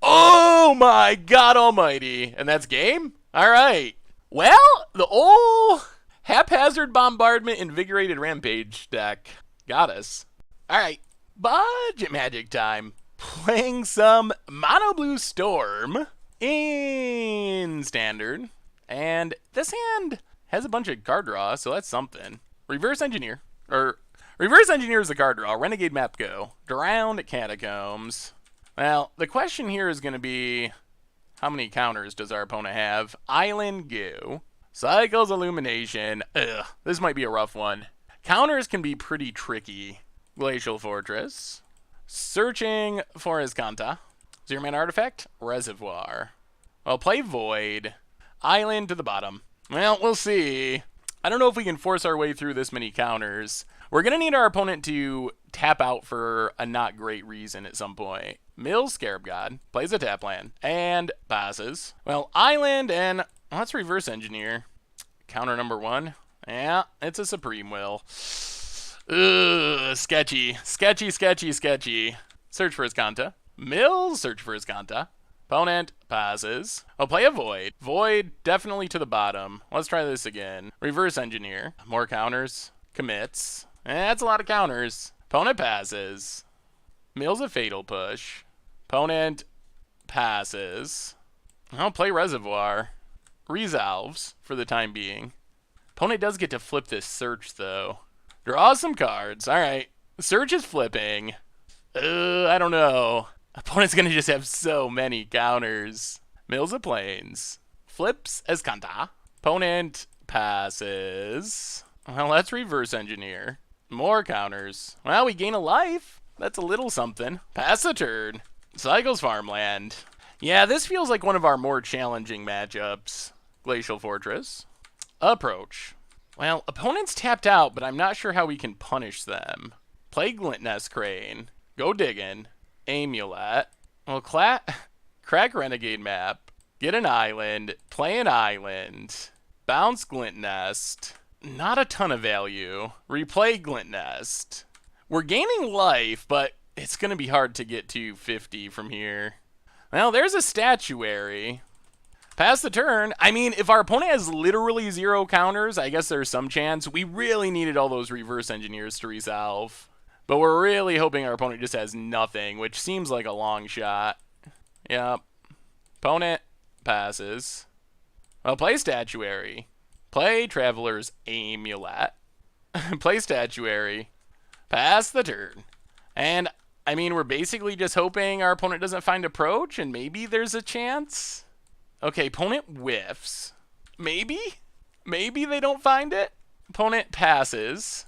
Oh my god almighty. And that's game? All right. Well, the old Haphazard Bombardment Invigorated Rampage deck got us. All right, budget magic time. Playing some Mono Blue Storm in Standard. And this hand has a bunch of card draw, so that's something. Reverse Engineer. Reverse Engineer is the card draw. Renegade map, go. Drowned Catacombs. Well, the question here is going to be, how many counters does our opponent have? Island, go. Cycles Illumination. Ugh, this might be a rough one. Counters can be pretty tricky. Glacial Fortress. Searching for his Kanta. Zero-mana artifact, Reservoir. Well, play Void. Island to the bottom. Well, we'll see. I don't know if we can force our way through this many counters. We're going to need our opponent to tap out for a not great reason at some point. Mills Scarab God. Plays a tap land. And passes. Well, Island and... let's reverse engineer. Counter number 1. Yeah, it's a Supreme Will. Ugh, sketchy. Sketchy, sketchy, sketchy. Search for his Kanta. Mills, search for his Kanta. Opponent passes. I'll play a Void. Void definitely to the bottom. Let's try this again. Reverse engineer. More counters. Commits. That's a lot of counters. Opponent passes. Mills a Fatal Push. Opponent passes. I'll play Reservoir. Resolves for the time being. Opponent does get to flip this search though. Draw some cards. Alright. Search is flipping. I don't know. Opponent's gonna just have so many counters. Mills of Plains. Flips as Kanta. Opponent passes. Well, let's reverse engineer. More counters. Well, we gain a life. That's a little something. Pass the turn. Cycles Farmland. Yeah, this feels like one of our more challenging matchups. Glacial Fortress. Approach. Well, opponent's tapped out, but I'm not sure how we can punish them. Play Glintnest Crane. Go diggin'. Amulet. Well, crack Renegade Map. Get an island. Play an island. Bounce Glint Nest. Not a ton of value. Replay Glint Nest. We're gaining life, but it's going to be hard to get to 50 from here. Well, there's a statuary. Pass the turn. I mean, if our opponent has literally 0 counters, I guess there's some chance. We really needed all those reverse engineers to resolve. But we're really hoping our opponent just has nothing, which seems like a long shot. Yep. Opponent passes. Well, play Statuary. Play Traveler's Amulet. Play Statuary. Pass the turn. And, I mean, we're basically just hoping our opponent doesn't find Approach, and maybe there's a chance. Okay, opponent whiffs. Maybe? Maybe they don't find it? Opponent passes.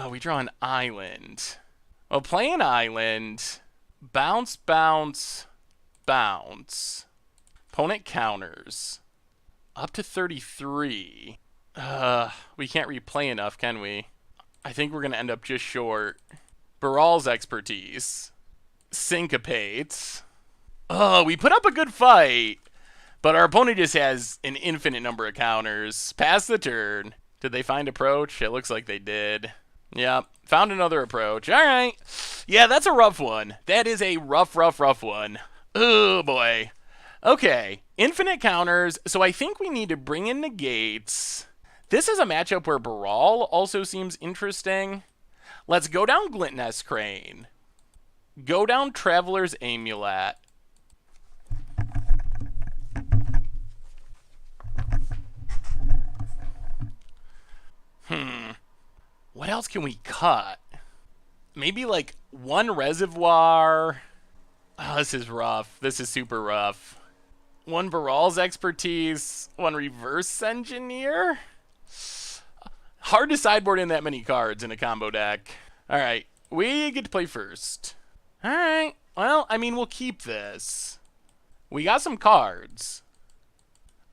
We draw an island. Well, play an island. Bounce, bounce, bounce. Opponent counters. Up to 33. We can't replay enough, can we? I think we're going to end up just short. Baral's Expertise. Syncopates. We put up a good fight. But our opponent just has an infinite number of counters. Pass the turn. Did they find Approach? It looks like they did. Yeah, found another Approach. All right. Yeah, that's a rough one. That is a rough one. Oh, boy. Okay, infinite counters. So I think we need to bring in negates. This is a matchup where Baral also seems interesting. Let's go down Glintnest Crane. Go down Traveler's Amulet. What else can we cut? Maybe like 1 Reservoir. Oh, this is rough. This is super rough. 1 Baral's Expertise. 1 Reverse Engineer. Hard to sideboard in that many cards in a combo deck. All right, we get to play first. All right. Well, I mean, we'll keep this. We got some cards.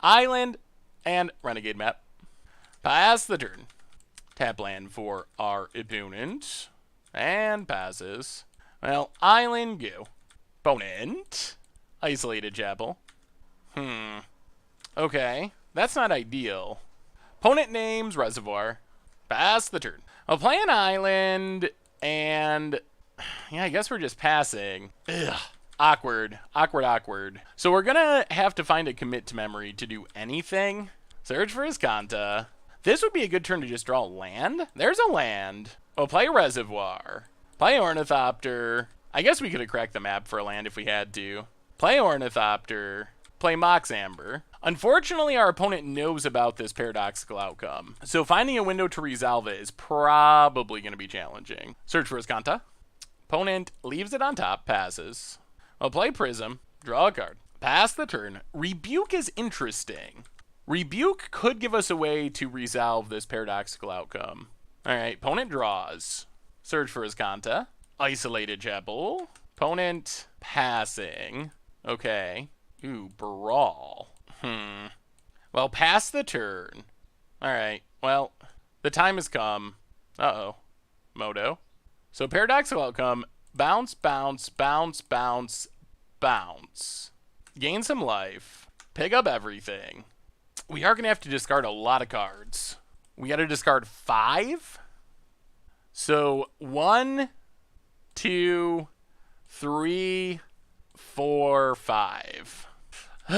Island and Renegade Map. Pass the turn. Tap land for our opponent. And passes. Well, Island, go. Opponent. Isolated Chapel. Okay. That's not ideal. Opponent names Reservoir. Pass the turn. I'll play an island. And yeah, I guess we're just passing. Ugh. Awkward. So we're going to have to find a commit to memory to do anything. Search for his Kanta. This would be a good turn to just draw land. There's a land. Oh, play Reservoir. Play Ornithopter. I guess we could have cracked the map for a land if we had to. Play Ornithopter. Play Mox Amber. Unfortunately, our opponent knows about this paradoxical outcome. So finding a window to resolve it is probably going to be challenging. Search for his Kanta. Opponent leaves it on top. Passes. I'll play Prism. Draw a card. Pass the turn. Rebuke is interesting. Rebuke could give us a way to resolve this paradoxical outcome. Alright, opponent draws. Search for his Kanta. Isolated Chapel. Opponent passing. Okay. Ooh, Brawl. Well, pass the turn. Alright, well, the time has come. Uh-oh. Moto. So paradoxical outcome, bounce, bounce, bounce, bounce, bounce. Gain some life. Pick up everything. We are going to have to discard a lot of cards. We got to discard 5. So 1, 2, 3, 4, 5. We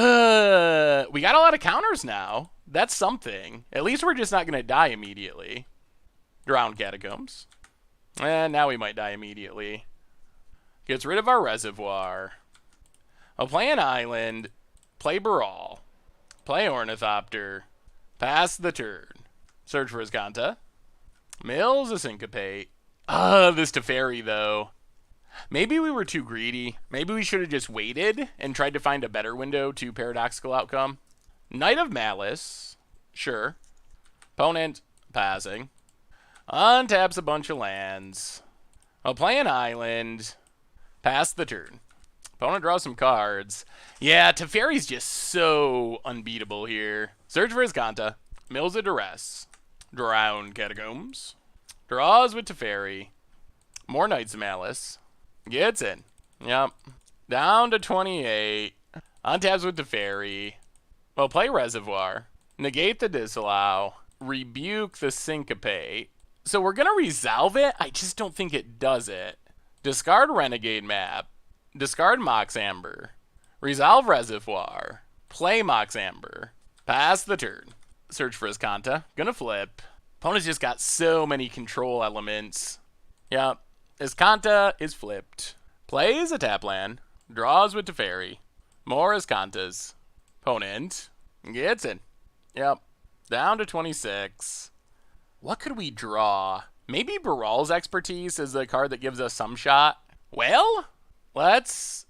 got a lot of counters now. That's something. At least we're just not going to die immediately. Drowned Catacombs. And now we might die immediately. Gets rid of our reservoir. I'll play an island. Play Brawl. Play Ornithopter. Pass the turn. Search for his Kanta. Mills a Syncopate. This Teferi, though. Maybe we were too greedy. Maybe we should have just waited and tried to find a better window to paradoxical outcome. Knight of Malice. Sure. Opponent passing. Untaps a bunch of lands. I'll play an island. Pass the turn. Opponent draws some cards. Yeah, Teferi's just so unbeatable here. Search for his Kanta. Mills a Duress. Drowned Catacombs. Draws with Teferi. More Knights of Malice. Gets in. Yep. Down to 28. Untaps with Teferi. Well, play Reservoir. Negate the Disallow. Rebuke the Syncopate. So we're going to resolve it. I just don't think it does it. Discard Renegade Map. Discard Mox Amber. Resolve Reservoir. Play Mox Amber. Pass the turn. Search for his Kanta. Gonna flip. Opponent's just got so many control elements. Yep. His Kanta is flipped. Plays a tap land. Draws with Teferi. More his Kantas. Opponent gets in. Yep. Down to 26. What could we draw? Maybe Baral's Expertise is the card that gives us some shot. Well, let's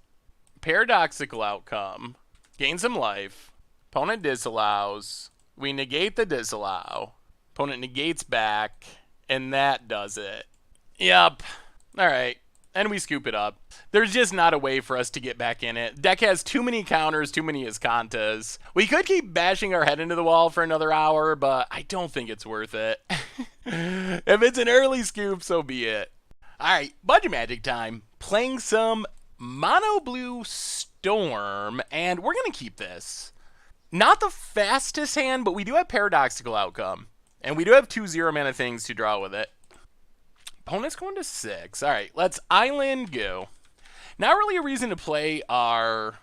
paradoxical outcome. Gain some life. Opponent disallows. We negate the disallow. Opponent negates back. And that does it. Yep. Alright. And we scoop it up. There's just not a way for us to get back in it. Deck has too many counters, too many Iskantas. We could keep bashing our head into the wall for another hour, but I don't think it's worth it. If it's an early scoop, so be it. Alright, Budget Magic time. Playing some Mono Blue Storm, and we're going to keep this. Not the fastest hand, but we do have Paradoxical Outcome. And we do have 2 0-mana things to draw with it. Opponent's going to 6. Alright, let's Island go. Not really a reason to play our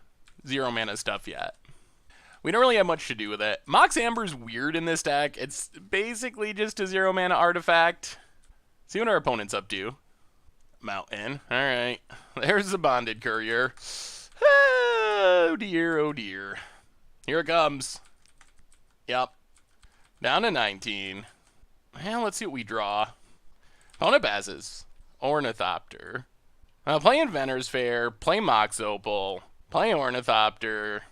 0-mana stuff yet. We don't really have much to do with it. Mox Amber's weird in this deck. It's basically just a 0-mana artifact. See what our opponent's up to. Mountain. Alright. There's the Bonded Courier. Oh dear, oh dear. Here it comes. Yep. Down to 19. Well, let's see what we draw. Opponent passes. Ornithopter. Play Inventor's Fair. Play Mox Opal. Play Ornithopter.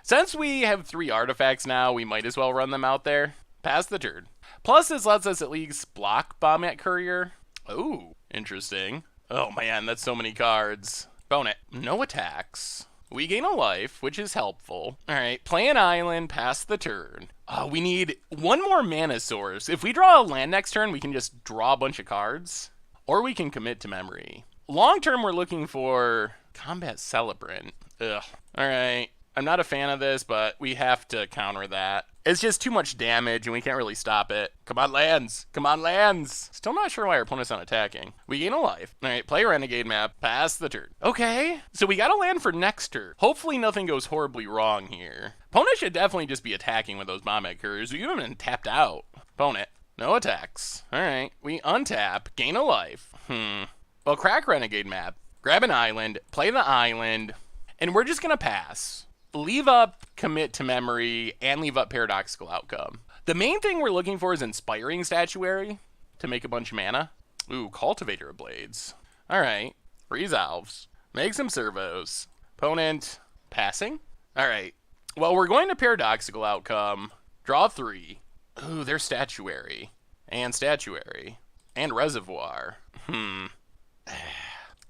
Since we have 3 artifacts now, we might as well run them out there. Pass the turn. Plus, this lets us at least block Bombat Courier. Ooh, interesting. Oh man, that's so many cards. Opponent. No attacks. We gain a life, which is helpful. Alright, play an island, pass the turn. We need 1 more mana source. If we draw a land next turn, we can just draw a bunch of cards. Or we can commit to memory. Long term, we're looking for Combat Celebrant. Ugh. Alright, I'm not a fan of this, but we have to counter that. It's just too much damage, and we can't really stop it. Come on, lands! Come on, lands! Still not sure why our opponent's not attacking. We gain a life. Alright, play Renegade Map. Pass the turn. Okay, so we got a land for next turn. Hopefully nothing goes horribly wrong here. Opponent should definitely just be attacking with those Bombat Couriers. We haven't been tapped out. Opponent. No attacks. Alright, we untap. Gain a life. Well, crack Renegade Map. Grab an island. Play the island. And we're just gonna pass. Leave up Commit to Memory, and leave up Paradoxical Outcome. The main thing we're looking for is Inspiring Statuary to make a bunch of mana. Ooh, Cultivator of Blades. Alright, resolves. Make some servos. Opponent, passing? Alright, well, we're going to Paradoxical Outcome. Draw 3. Ooh, there's Statuary. And Statuary. And Reservoir.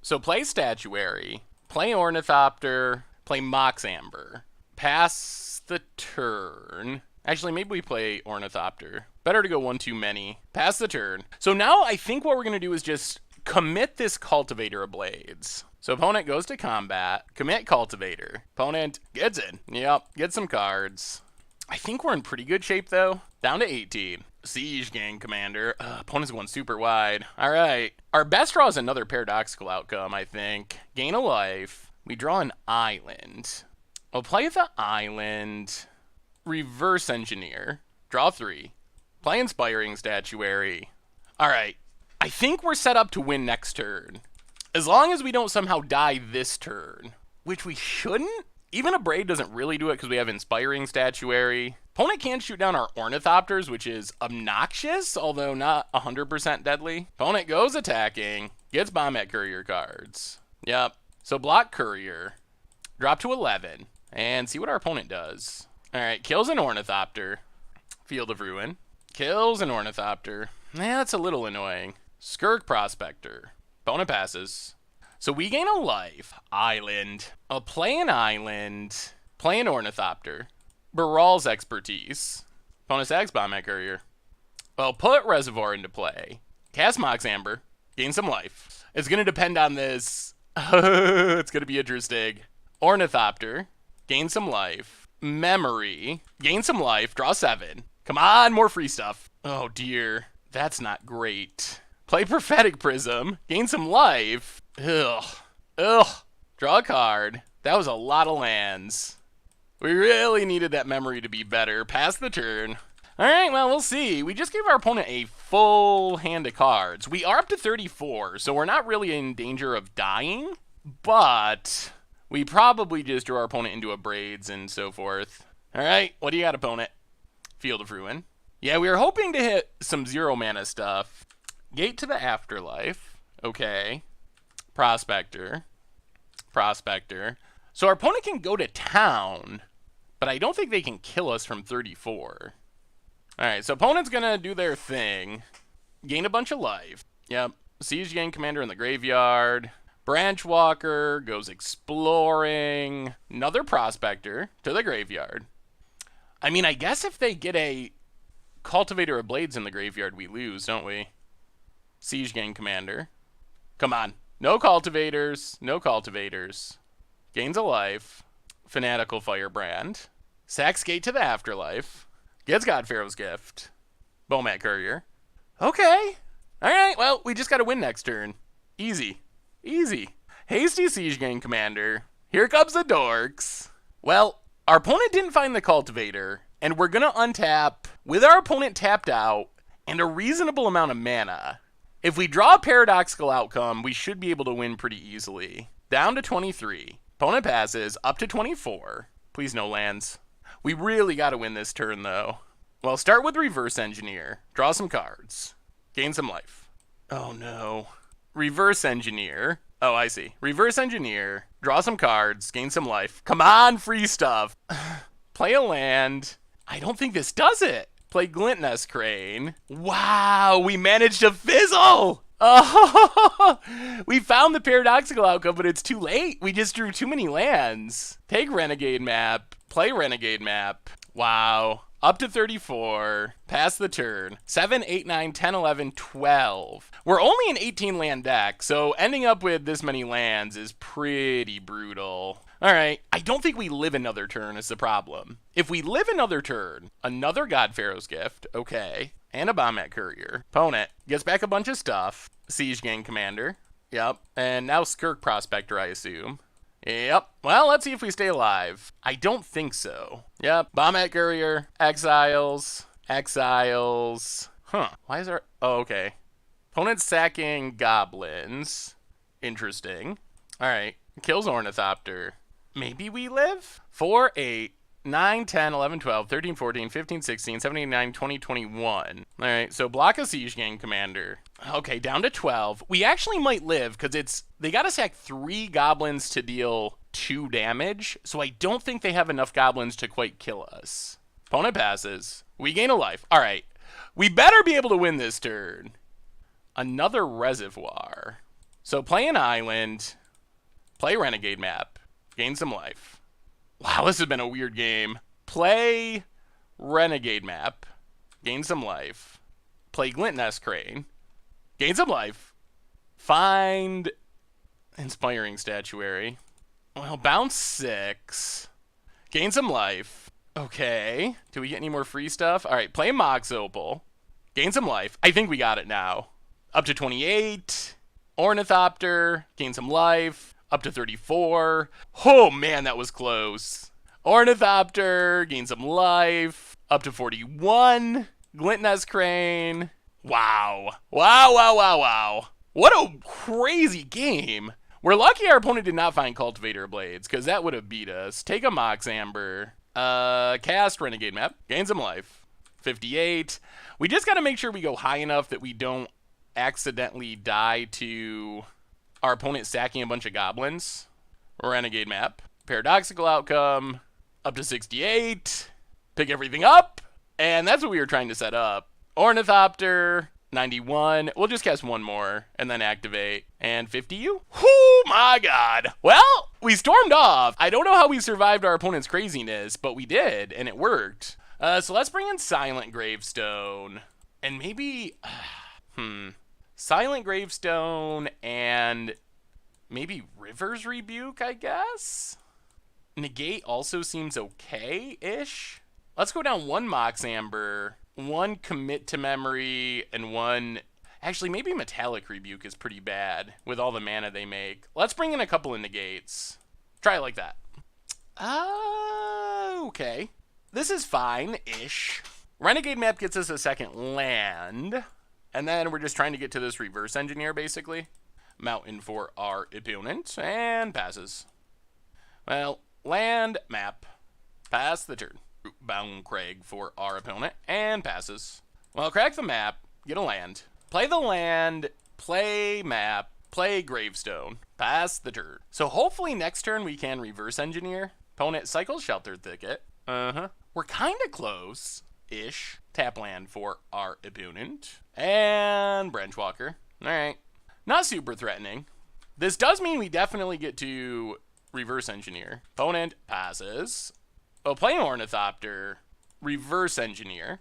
So play Statuary, play Ornithopter, play Mox Amber. Pass the turn. Actually, maybe we play Ornithopter. Better to go one too many. Pass the turn. So now I think what we're going to do is just commit this Cultivator of Blades. So opponent goes to combat, commit Cultivator. Opponent gets in. Yep, get some cards. I think we're in pretty good shape though. Down to 18. Siege Gang Commander. Opponent's going super wide. All right. Our best draw is another paradoxical outcome, I think. Gain a life. We draw an island. We'll play the island. Reverse Engineer. Draw 3. Play Inspiring Statuary. All right. I think we're set up to win next turn. As long as we don't somehow die this turn, which we shouldn't. Even a Braid doesn't really do it because we have Inspiring Statuary. Opponent can shoot down our Ornithopters, which is obnoxious, although not 100% deadly. Opponent goes attacking, gets Bombat Courier cards. Yep. So block Courier, drop to 11, and see what our opponent does. All right, kills an Ornithopter. Field of Ruin. Kills an Ornithopter. That's a little annoying. Skirk Prospector. Opponent passes. So we gain a life. Island. I'll play an island. Play an Ornithopter. Baral's Expertise. Opponent sacks Bombat Courier. I'll put Reservoir into play. Cast Mox Amber. Gain some life. It's going to depend on this. It's going to be interesting. Ornithopter. Gain some life. Memory. Gain some life. Draw 7. Come on, more free stuff. Oh dear. That's not great. Play Prophetic Prism. Gain some life. Ugh. Draw a card. That was a lot of lands. We really needed that memory to be better. Pass the turn. All right, well, we'll see. We just gave our opponent a full hand of cards. We are up to 34, so we're not really in danger of dying, but we probably just drew our opponent into a Braids and so forth. All right, what do you got, opponent? Field of Ruin. Yeah, we were hoping to hit some 0 mana stuff. Gate to the Afterlife. Okay. Prospector. So our opponent can go to town, but I don't think they can kill us from 34. All right, so opponent's going to do their thing. Gain a bunch of life. Yep. Siege Gang Commander in the graveyard. Branch Walker goes exploring. Another Prospector to the graveyard. I mean, I guess if they get a Cultivator of Blades in the graveyard, we lose, don't we? Siege Gang Commander. Come on. No cultivators. Gains a life. Fanatical Firebrand. Sacks Gate to the Afterlife. Gets God Pharaoh's Gift. Bombat Courier. Okay. Alright, well, we just gotta win next turn. Easy. Hasty Siege Gang Commander. Here comes the dorks. Well, our opponent didn't find the Cultivator, and we're gonna untap with our opponent tapped out and a reasonable amount of mana. If we draw a paradoxical outcome, we should be able to win pretty easily. Down to 23. Opponent passes up to 24. Please no lands. We really got to win this turn, though. Well, start with Reverse Engineer. Draw some cards. Gain some life. Oh, no. Reverse Engineer. Oh, I see. Reverse Engineer. Draw some cards. Gain some life. Come on, free stuff. Play a land. I don't think this does it. Play Glintness Crane. Wow, we managed to fizzle! Oh, we found the paradoxical outcome, but it's too late. We just drew too many lands. Take Renegade Map. Play Renegade Map. Wow. Up to 34. Pass the turn. 7, 8, 9, 10, 11, 12. We're only an 18 land deck, so ending up with this many lands is pretty brutal. Alright, I don't think we live another turn is the problem. If we live another turn, another God Pharaoh's Gift, okay, and a Bombat Courier. Opponent gets back a bunch of stuff. Siege Gang Commander. Yep. And now Skirk Prospector, I assume. Yep. Well, let's see if we stay alive. I don't think so. Yep. Bombat Courier. Exiles. Huh. Why is our... Oh, okay. Opponent sacking goblins. Interesting. Alright. Kills Ornithopter. Maybe we live? 4, 8, 9, 10, 11, 12, 13, 14, 15, 16, 17, 18, 19, 20, 21. Alright, so block a Siege Gang Commander. Okay, down to 12. We actually might live, because they gotta sack 3 goblins to deal 2 damage, so I don't think they have enough goblins to quite kill us. Opponent passes. We gain a life. Alright, we better be able to win this turn. Another reservoir. So play an island, play renegade map, gain some life. Wow, this has been a weird game. Play renegade map, gain some life. Play glint nest crane, gain some life. Find inspiring statuary. Well, bounce 6. Gain some life. Okay. Do we get any more free stuff? All right, play Mox Opal. Gain some life. I think we got it now. Up to 28. Ornithopter. Gain some life. Up to 34. Oh, man, that was close. Ornithopter. Gain some life. Up to 41. Glint nest crane. Wow. Wow. What a crazy game. We're lucky our opponent did not find Cultivator Blades, because that would have beat us. Take a Mox Amber. Cast Renegade Map. Gain some life. 58. We just got to make sure we go high enough that we don't accidentally die to our opponent stacking a bunch of goblins. Renegade Map. Paradoxical outcome. Up to 68. Pick everything up. And that's what we were trying to set up. Ornithopter. 91. We'll just cast one more and then activate. And 50 you? Oh my god. Well, we stormed off. I don't know how we survived our opponent's craziness, but we did, and it worked. So let's bring in Silent Gravestone. And maybe... Silent Gravestone and maybe River's Rebuke, I guess? Negate also seems okay-ish. Let's go down one Mox Amber, one Commit to Memory, and one... Actually, maybe Metallic Rebuke is pretty bad with all the mana they make. Let's bring in a couple of negates. Try it like that. Okay. This is fine-ish. Renegade Map gets us a second land. And then we're just trying to get to this reverse engineer, basically. Mountain for our opponent, and passes. Well, land, map. Pass the turn. Bound Crag for our opponent, and passes. Well, crack the map, get a land. Play the land, play map, play Gravestone. Pass the turn. So hopefully next turn we can reverse engineer. Opponent cycles Shelter Thicket. We're kind of close-ish. Tap land for our opponent. And Branchwalker. Alright. Not super threatening. This does mean we definitely get to reverse engineer. Opponent passes. Oh, play Ornithopter. Reverse engineer.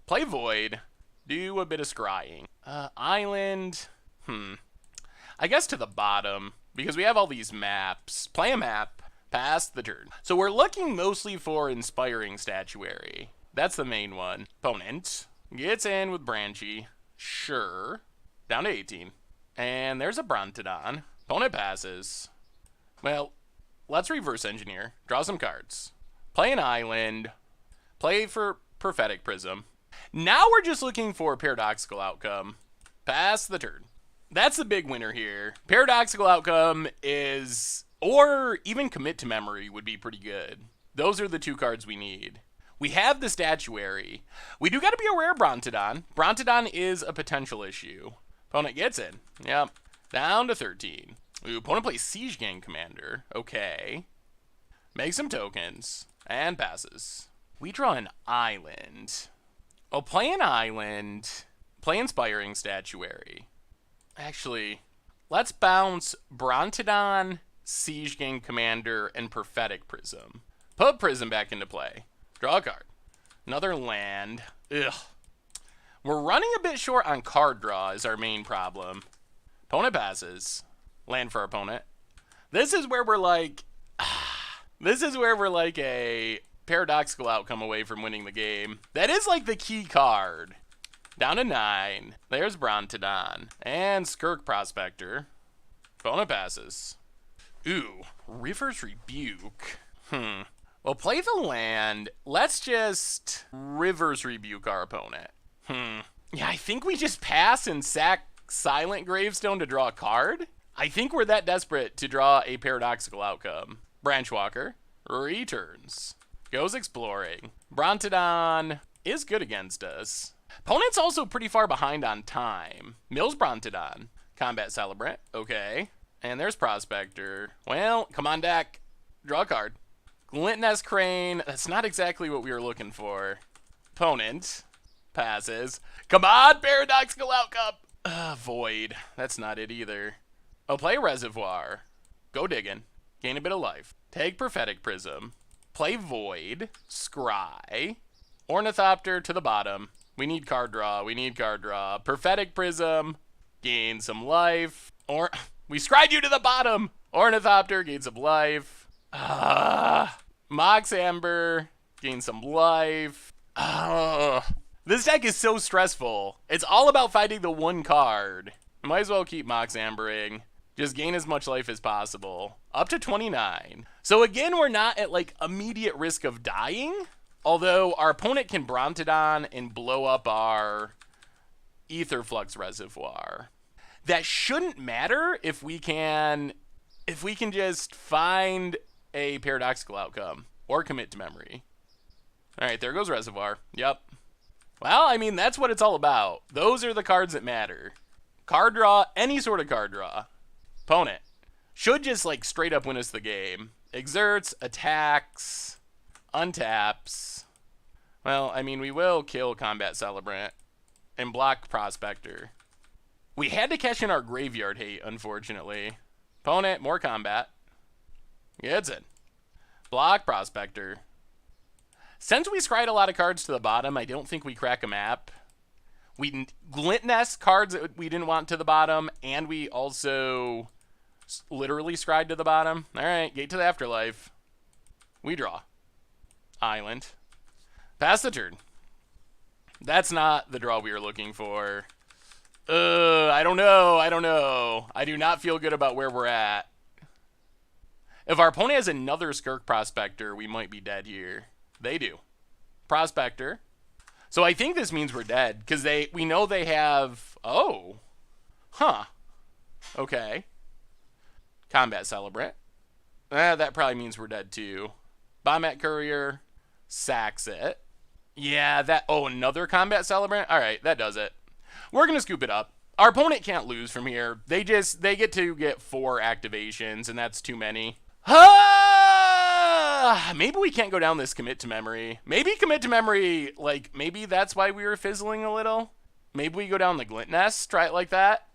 Play Void. Do a bit of scrying. Island. I guess to the bottom, because we have all these maps. Play a map. Pass the turn. So we're looking mostly for Inspiring Statuary. That's the main one. Opponent gets in with Branchy. Sure. Down to 18. And there's a Brontodon. Opponent passes. Well, let's reverse engineer. Draw some cards. Play an island. Play for Prophetic Prism. Now we're just looking for Paradoxical Outcome. Pass the turn. That's the big winner here. Paradoxical Outcome is... Or even Commit to Memory would be pretty good. Those are the two cards we need. We have the Statuary. We do got to be aware of Brontodon. Brontodon is a potential issue. Opponent gets in. Yep. Down to 13. Ooh, opponent plays Siege Gang Commander. Okay. Make some tokens. And passes. We draw an island. Oh, play an island. Play Inspiring Statuary. Actually, let's bounce Brontodon, Siege Gang Commander, and Prophetic Prism. Put Prism back into play. Draw a card. Another land. Ugh. We're running a bit short on card draw is our main problem. Opponent passes. Land for our opponent. This is where we're like... This is where we're like a paradoxical outcome away from winning the game. That is like the key card. Down to 9. There's Brontodon. And Skirk Prospector. Opponent passes. Ooh. River's Rebuke. Well, play the land. Let's just River's Rebuke our opponent. Yeah, I think we just pass and sack Silent Gravestone to draw a card. I think we're that desperate to draw a paradoxical outcome. Branchwalker returns. Goes exploring. Brontodon is good against us. Opponent's also pretty far behind on time. Mills Brontodon. Combat Celebrant. Okay. And there's Prospector. Well, come on deck. Draw a card. Glint Nest Crane. That's not exactly what we were looking for. Opponent passes. Come on, paradoxical outcome. Void. That's not it either. Oh, play Reservoir. Go digging. Gain a bit of life. Take Prophetic Prism. Play Void. Scry. Ornithopter to the bottom. We need card draw. We need card draw. Prophetic Prism. Gain some life. We scryed you to the bottom. Ornithopter. Gain some life. Mox Amber. Gain some life. This deck is so stressful. It's all about fighting the one card. Might as well keep Mox Ambering. Just gain as much life as possible. Up to 29. So again, we're not at like immediate risk of dying. Although our opponent can Brontodon and blow up our Aetherflux Reservoir. That shouldn't matter if we can just find a paradoxical outcome or commit to memory. All right, there goes Reservoir. Yep. Well, I mean, that's what it's all about. Those are the cards that matter. Card draw, any sort of card draw. Opponent should just like straight up win us the game. Exerts, attacks, untaps. Well, I mean, we will kill Combat Celebrant and block Prospector. We had to cash in our Graveyard Hate, unfortunately. Opponent, more combat. Gets it. Block Prospector. Since we scryed a lot of cards to the bottom, I don't think we crack a map. We Glint Nest cards that we didn't want to the bottom, and we also literally scryed to the bottom. All right, Gate to the Afterlife. We draw. Island. Pass the turn. That's not the draw we were looking for. I don't know. I do not feel good about where we're at. If our opponent has another Skirk Prospector, we might be dead here. They do. Prospector. So I think this means we're dead, because we know they have... Oh. Huh. Okay. Combat Celebrant. That probably means we're dead too. Bombat Courier. Sacks it. Yeah, that... Oh, another Combat Celebrant? Alright, that does it. We're going to scoop it up. Our opponent can't lose from here. They get to get 4 activations, and that's too many. Maybe we can't go down this commit to memory. Maybe commit to memory, like, maybe that's why we were fizzling a little. Maybe we go down the Glint Nest, try it like that.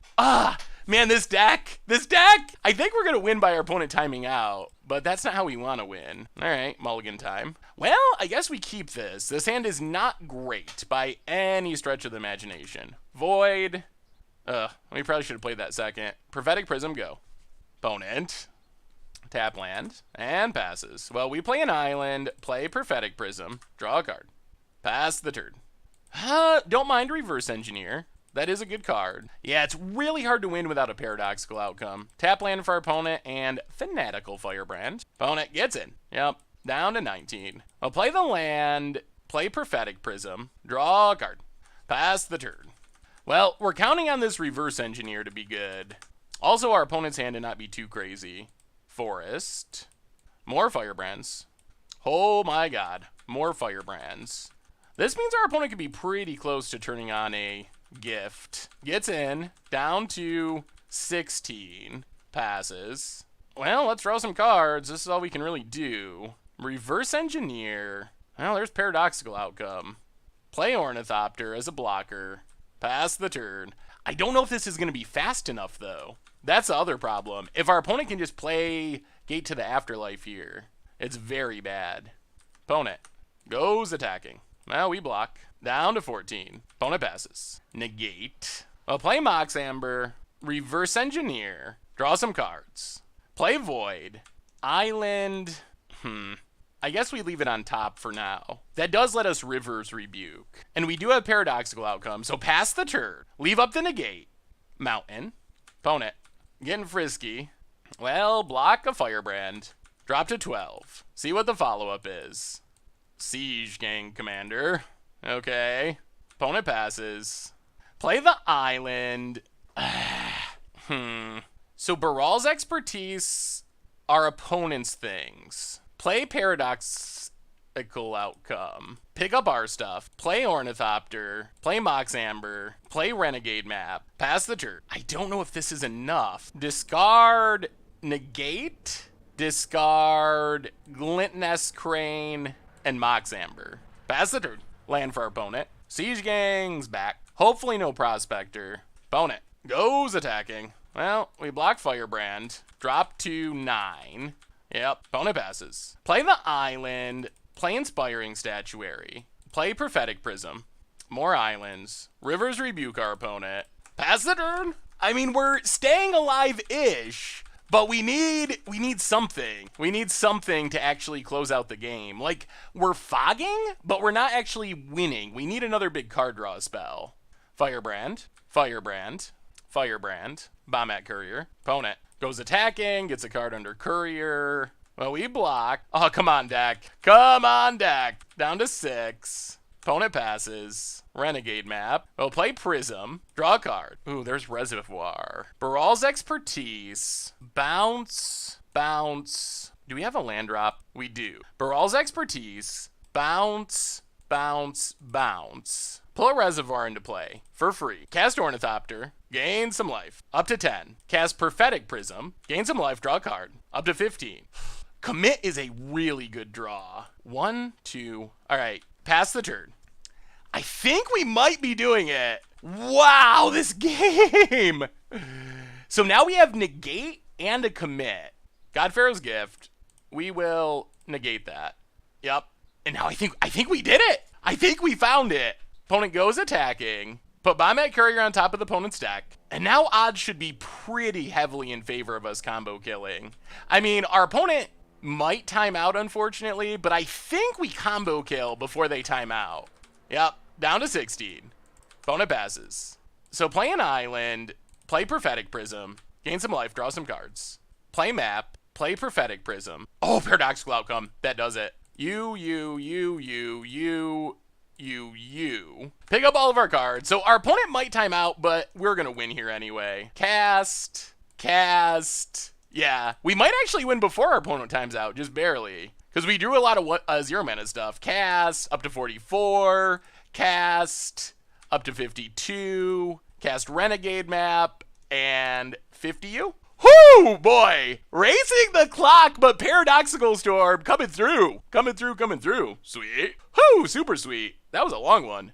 Man, this deck. I think we're going to win by our opponent timing out, but that's not how we want to win. All right, mulligan time. Well, I guess we keep this. This hand is not great by any stretch of the imagination. Void. We probably should have played that second. Prophetic Prism, go. Opponent. Tap land, and passes. Well, we play an island, play Prophetic Prism, draw a card. Pass the turn. Don't mind Reverse Engineer. That is a good card. Yeah, it's really hard to win without a paradoxical outcome. Tap land for our opponent, and Fanatical Firebrand. Opponent gets in. Yep, down to 19. I'll play the land, play Prophetic Prism, draw a card. Pass the turn. Well, we're counting on this Reverse Engineer to be good. Also, our opponent's hand to not be too crazy. Forest. More Firebrands. Oh my god. More Firebrands. This means our opponent could be pretty close to turning on a gift. Gets in. Down to 16. Passes. Well, let's draw some cards. This is all we can really do. Reverse Engineer. Well, there's Paradoxical Outcome. Play Ornithopter as a blocker. Pass the turn. I don't know if this is going to be fast enough, though. That's the other problem. If our opponent can just play Gate to the Afterlife here, it's very bad. Opponent goes attacking. Well, we block. Down to 14. Opponent passes. Negate. Well, play Mox Amber. Reverse Engineer. Draw some cards. Play Void. Island. I guess we leave it on top for now. That does let us River's Rebuke. And we do have Paradoxical Outcome, so pass the turn. Leave up the Negate. Mountain. Opponent. Getting frisky. Well, block a Firebrand. Drop to 12. See what the follow-up is. Siege Gang Commander. Okay. Opponent passes. Play the island. So Baral's Expertise, our opponent's things. Play Paradoxical Outcome. Pick up our stuff. Play Ornithopter. Play Mox Amber. Play Renegade Map. Pass the turn. I don't know if this is enough. Discard Negate. Discard Glint Nest Crane and Mox Amber. Pass the turn. Land for our opponent. Siege Gang's back. Hopefully no Prospector. Opponent goes attacking. Well, we block Firebrand. Drop to 9. Yep, opponent passes. Play the island. Play Inspiring Statuary. Play Prophetic Prism. More islands. Rivers rebuke our opponent. Pass the turn. I mean, we're staying alive-ish, but we need something. We need something to actually close out the game. Like, we're fogging, but we're not actually winning. We need another big card draw spell. Firebrand. Firebrand. Firebrand. Bombat Courier. Opponent goes attacking, gets a card under Courier. Well, we block. Oh, come on, deck. Come on, deck. Down to 6. Opponent passes. Renegade map. We'll play Prism. Draw a card. Ooh, there's Reservoir. Baral's Expertise. Bounce. Bounce. Do we have a land drop? We do. Baral's Expertise. Bounce. Bounce. Bounce. Pull a Reservoir into play. For free. Cast Ornithopter. Gain some life. Up to 10. Cast Prophetic Prism. Gain some life. Draw a card. Up to 15. Commit is a really good draw. 1, 2. All right. Pass the turn. I think we might be doing it. Wow, this game. So now we have negate and a commit. Godpharaoh's Gift. We will negate that. Yep. And now I think we did it. I think we found it. Opponent goes attacking. Put Bombat Courier on top of the opponent's deck. And now odds should be pretty heavily in favor of us combo killing. I mean, our opponent might time out, unfortunately, but I think we combo kill before they time out. Yep. Down to 16. Opponent passes. So play an island, play Prophetic Prism, gain some life, draw some cards. Play map, play Prophetic Prism. Oh, Paradoxical Outcome. That does it. You. Pick up all of our cards. So our opponent might time out, but we're going to win here anyway. Cast. Yeah, we might actually win before our opponent times out, just barely. Because we drew a lot of 0 mana stuff. Cast, up to 44. Cast, up to 52. Cast Renegade map, and 50U. Whoo, boy! Racing the clock, but Paradoxical Storm coming through. Coming through. Sweet. Whoo, super sweet. That was a long one.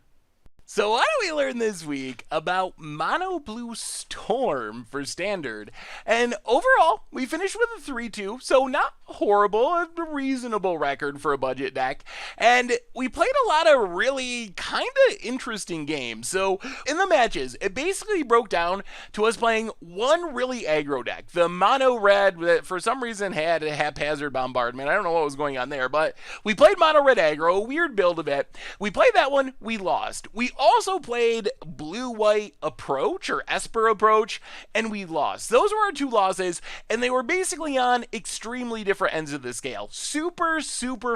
So what do we learn this week about Mono Blue Storm for Standard? And overall, we finished with a 3-2, so not horrible, a reasonable record for a budget deck. And we played a lot of really kind of interesting games. So in the matches, it basically broke down to us playing one really aggro deck. The Mono Red that for some reason had a haphazard bombardment. I don't know what was going on there, but we played Mono Red aggro, a weird build of it. We played that one, we lost. We also played Blue-White Approach or Esper Approach, and we lost. Those were our 2 losses, and they were basically on extremely different ends of the scale. Super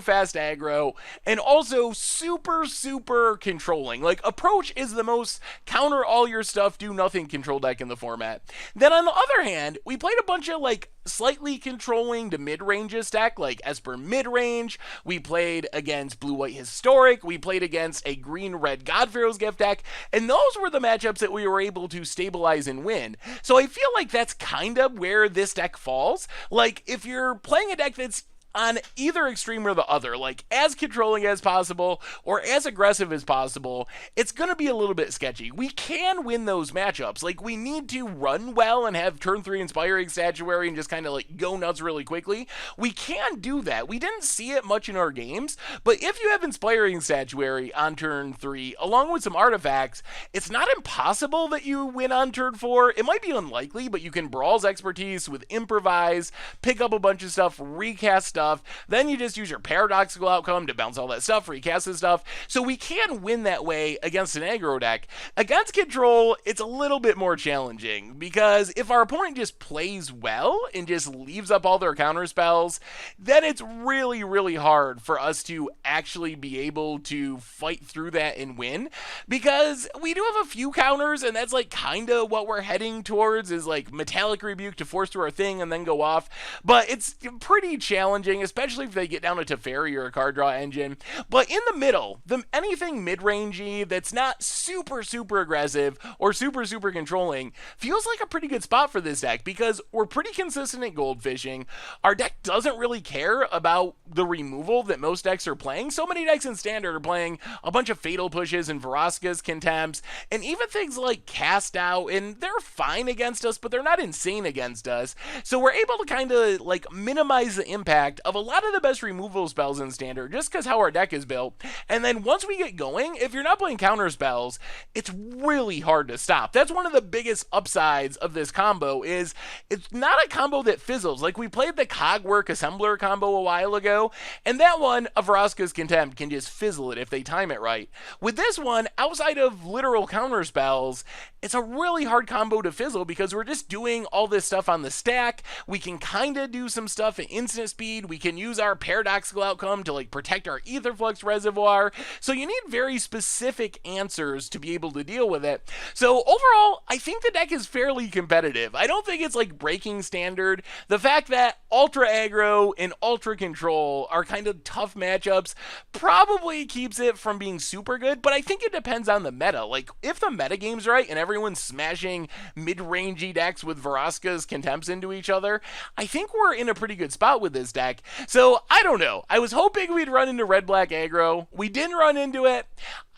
fast aggro, and also super controlling. Like, Approach is the most counter all your stuff, do nothing control deck in the format. Then on the other hand, we played a bunch of like slightly controlling to mid-ranges deck, like Esper mid-range. We played against Blue-White Historic. We played against a green-red Godpharaoh's Gift deck, and those were the matchups that we were able to stabilize and win. So I feel like that's kind of where this deck falls. Like, if you're playing a deck that's on either extreme or the other, like as controlling as possible or as aggressive as possible, it's going to be a little bit sketchy. We can win those matchups. Like, we need to run well and have turn 3 Inspiring Statuary and just kind of like go nuts really quickly. We can do that. We didn't see it much in our games, but if you have Inspiring Statuary on turn 3 along with some artifacts, it's not impossible that you win on turn 4. It might be unlikely, but you can Brawl's Expertise with Improvise, pick up a bunch of stuff, recast stuff. Then you just use your Paradoxical Outcome to bounce all that stuff, recast this stuff. So we can win that way against an aggro deck. Against control, it's a little bit more challenging because if our opponent just plays well and just leaves up all their counter spells, then it's really hard for us to actually be able to fight through that and win, because we do have a few counters, and that's like kind of what we're heading towards, is like Metallic Rebuke to force through our thing and then go off. But it's pretty challenging challenging, especially if they get down a Teferi or a card draw engine. But in the middle, anything mid-rangey that's not super, super aggressive or super, super controlling feels like a pretty good spot for this deck because we're pretty consistent at gold fishing. Our deck doesn't really care about the removal that most decks are playing. So many decks in Standard are playing a bunch of Fatal Pushes and Vraska's Contempts, and even things like Cast Out, and they're fine against us, but they're not insane against us. So we're able to kind of like minimize the impact of a lot of the best removal spells in Standard just because how our deck is built. And then once we get going, if you're not playing counter spells, it's really hard to stop. That's one of the biggest upsides of this combo is it's not a combo that fizzles. Like we played the Cogwork Assembler combo a while ago, and that one, a Vraska's Contempt, can just fizzle it if they time it right. With this one, outside of literal counter spells, it's a really hard combo to fizzle because we're just doing all this stuff on the stack. We can kind of do some stuff at instant speed. We can use our paradoxical outcome to like protect our Aetherflux Reservoir. So you need very specific answers to be able to deal with it. So overall, I think the deck is fairly competitive. I don't think it's like breaking Standard. The fact that Ultra Aggro and Ultra Control are kind of tough matchups probably keeps it from being super good, but I think it depends on the meta. Like, if the metagame's right and everyone's smashing mid-rangey decks with Vraska's Contempts into each other, I think we're in a pretty good spot with this deck. So, I don't know. I was hoping we'd run into red-black aggro. We didn't run into it.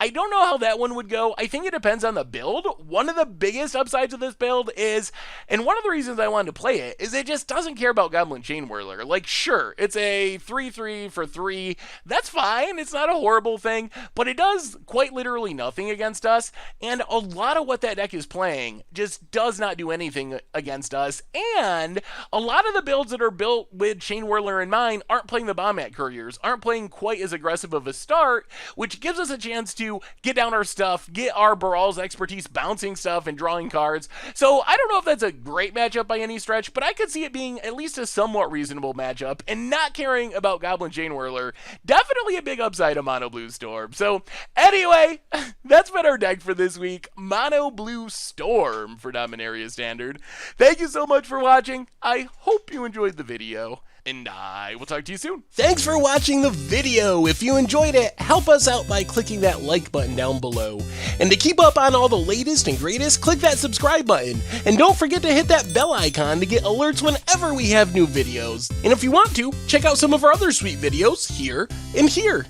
I don't know how that one would go. I think it depends on the build. One of the biggest upsides of this build is, and one of the reasons I wanted to play it, is it just doesn't care about Goblin Chain Whirler. Like, sure, it's a 3/3 for 3. That's fine. It's not a horrible thing, but it does quite literally nothing against us, and a lot of what that deck is playing just does not do anything against us, and a lot of the builds that are built with Chain Whirler in mind aren't playing the Bombat Couriers, aren't playing quite as aggressive of a start, which gives us a chance to get down our stuff, get our Baral's expertise bouncing stuff and drawing cards. So I don't know if that's a great matchup by any stretch, but I could see it being at least a somewhat reasonable matchup, and not caring about Goblin Chain Whirler, definitely a big upside of Mono Blue Storm. So anyway, that's been our deck for this week, Mono Blue Storm for Dominaria Standard. Thank you so much for watching. I hope you enjoyed the video, and I will talk to you soon. Thanks for watching the video. If you enjoyed it, help us out by clicking that like button down below. And to keep up on all the latest and greatest, click that subscribe button. And don't forget to hit that bell icon to get alerts whenever we have new videos. And if you want to, check out some of our other sweet videos here and here.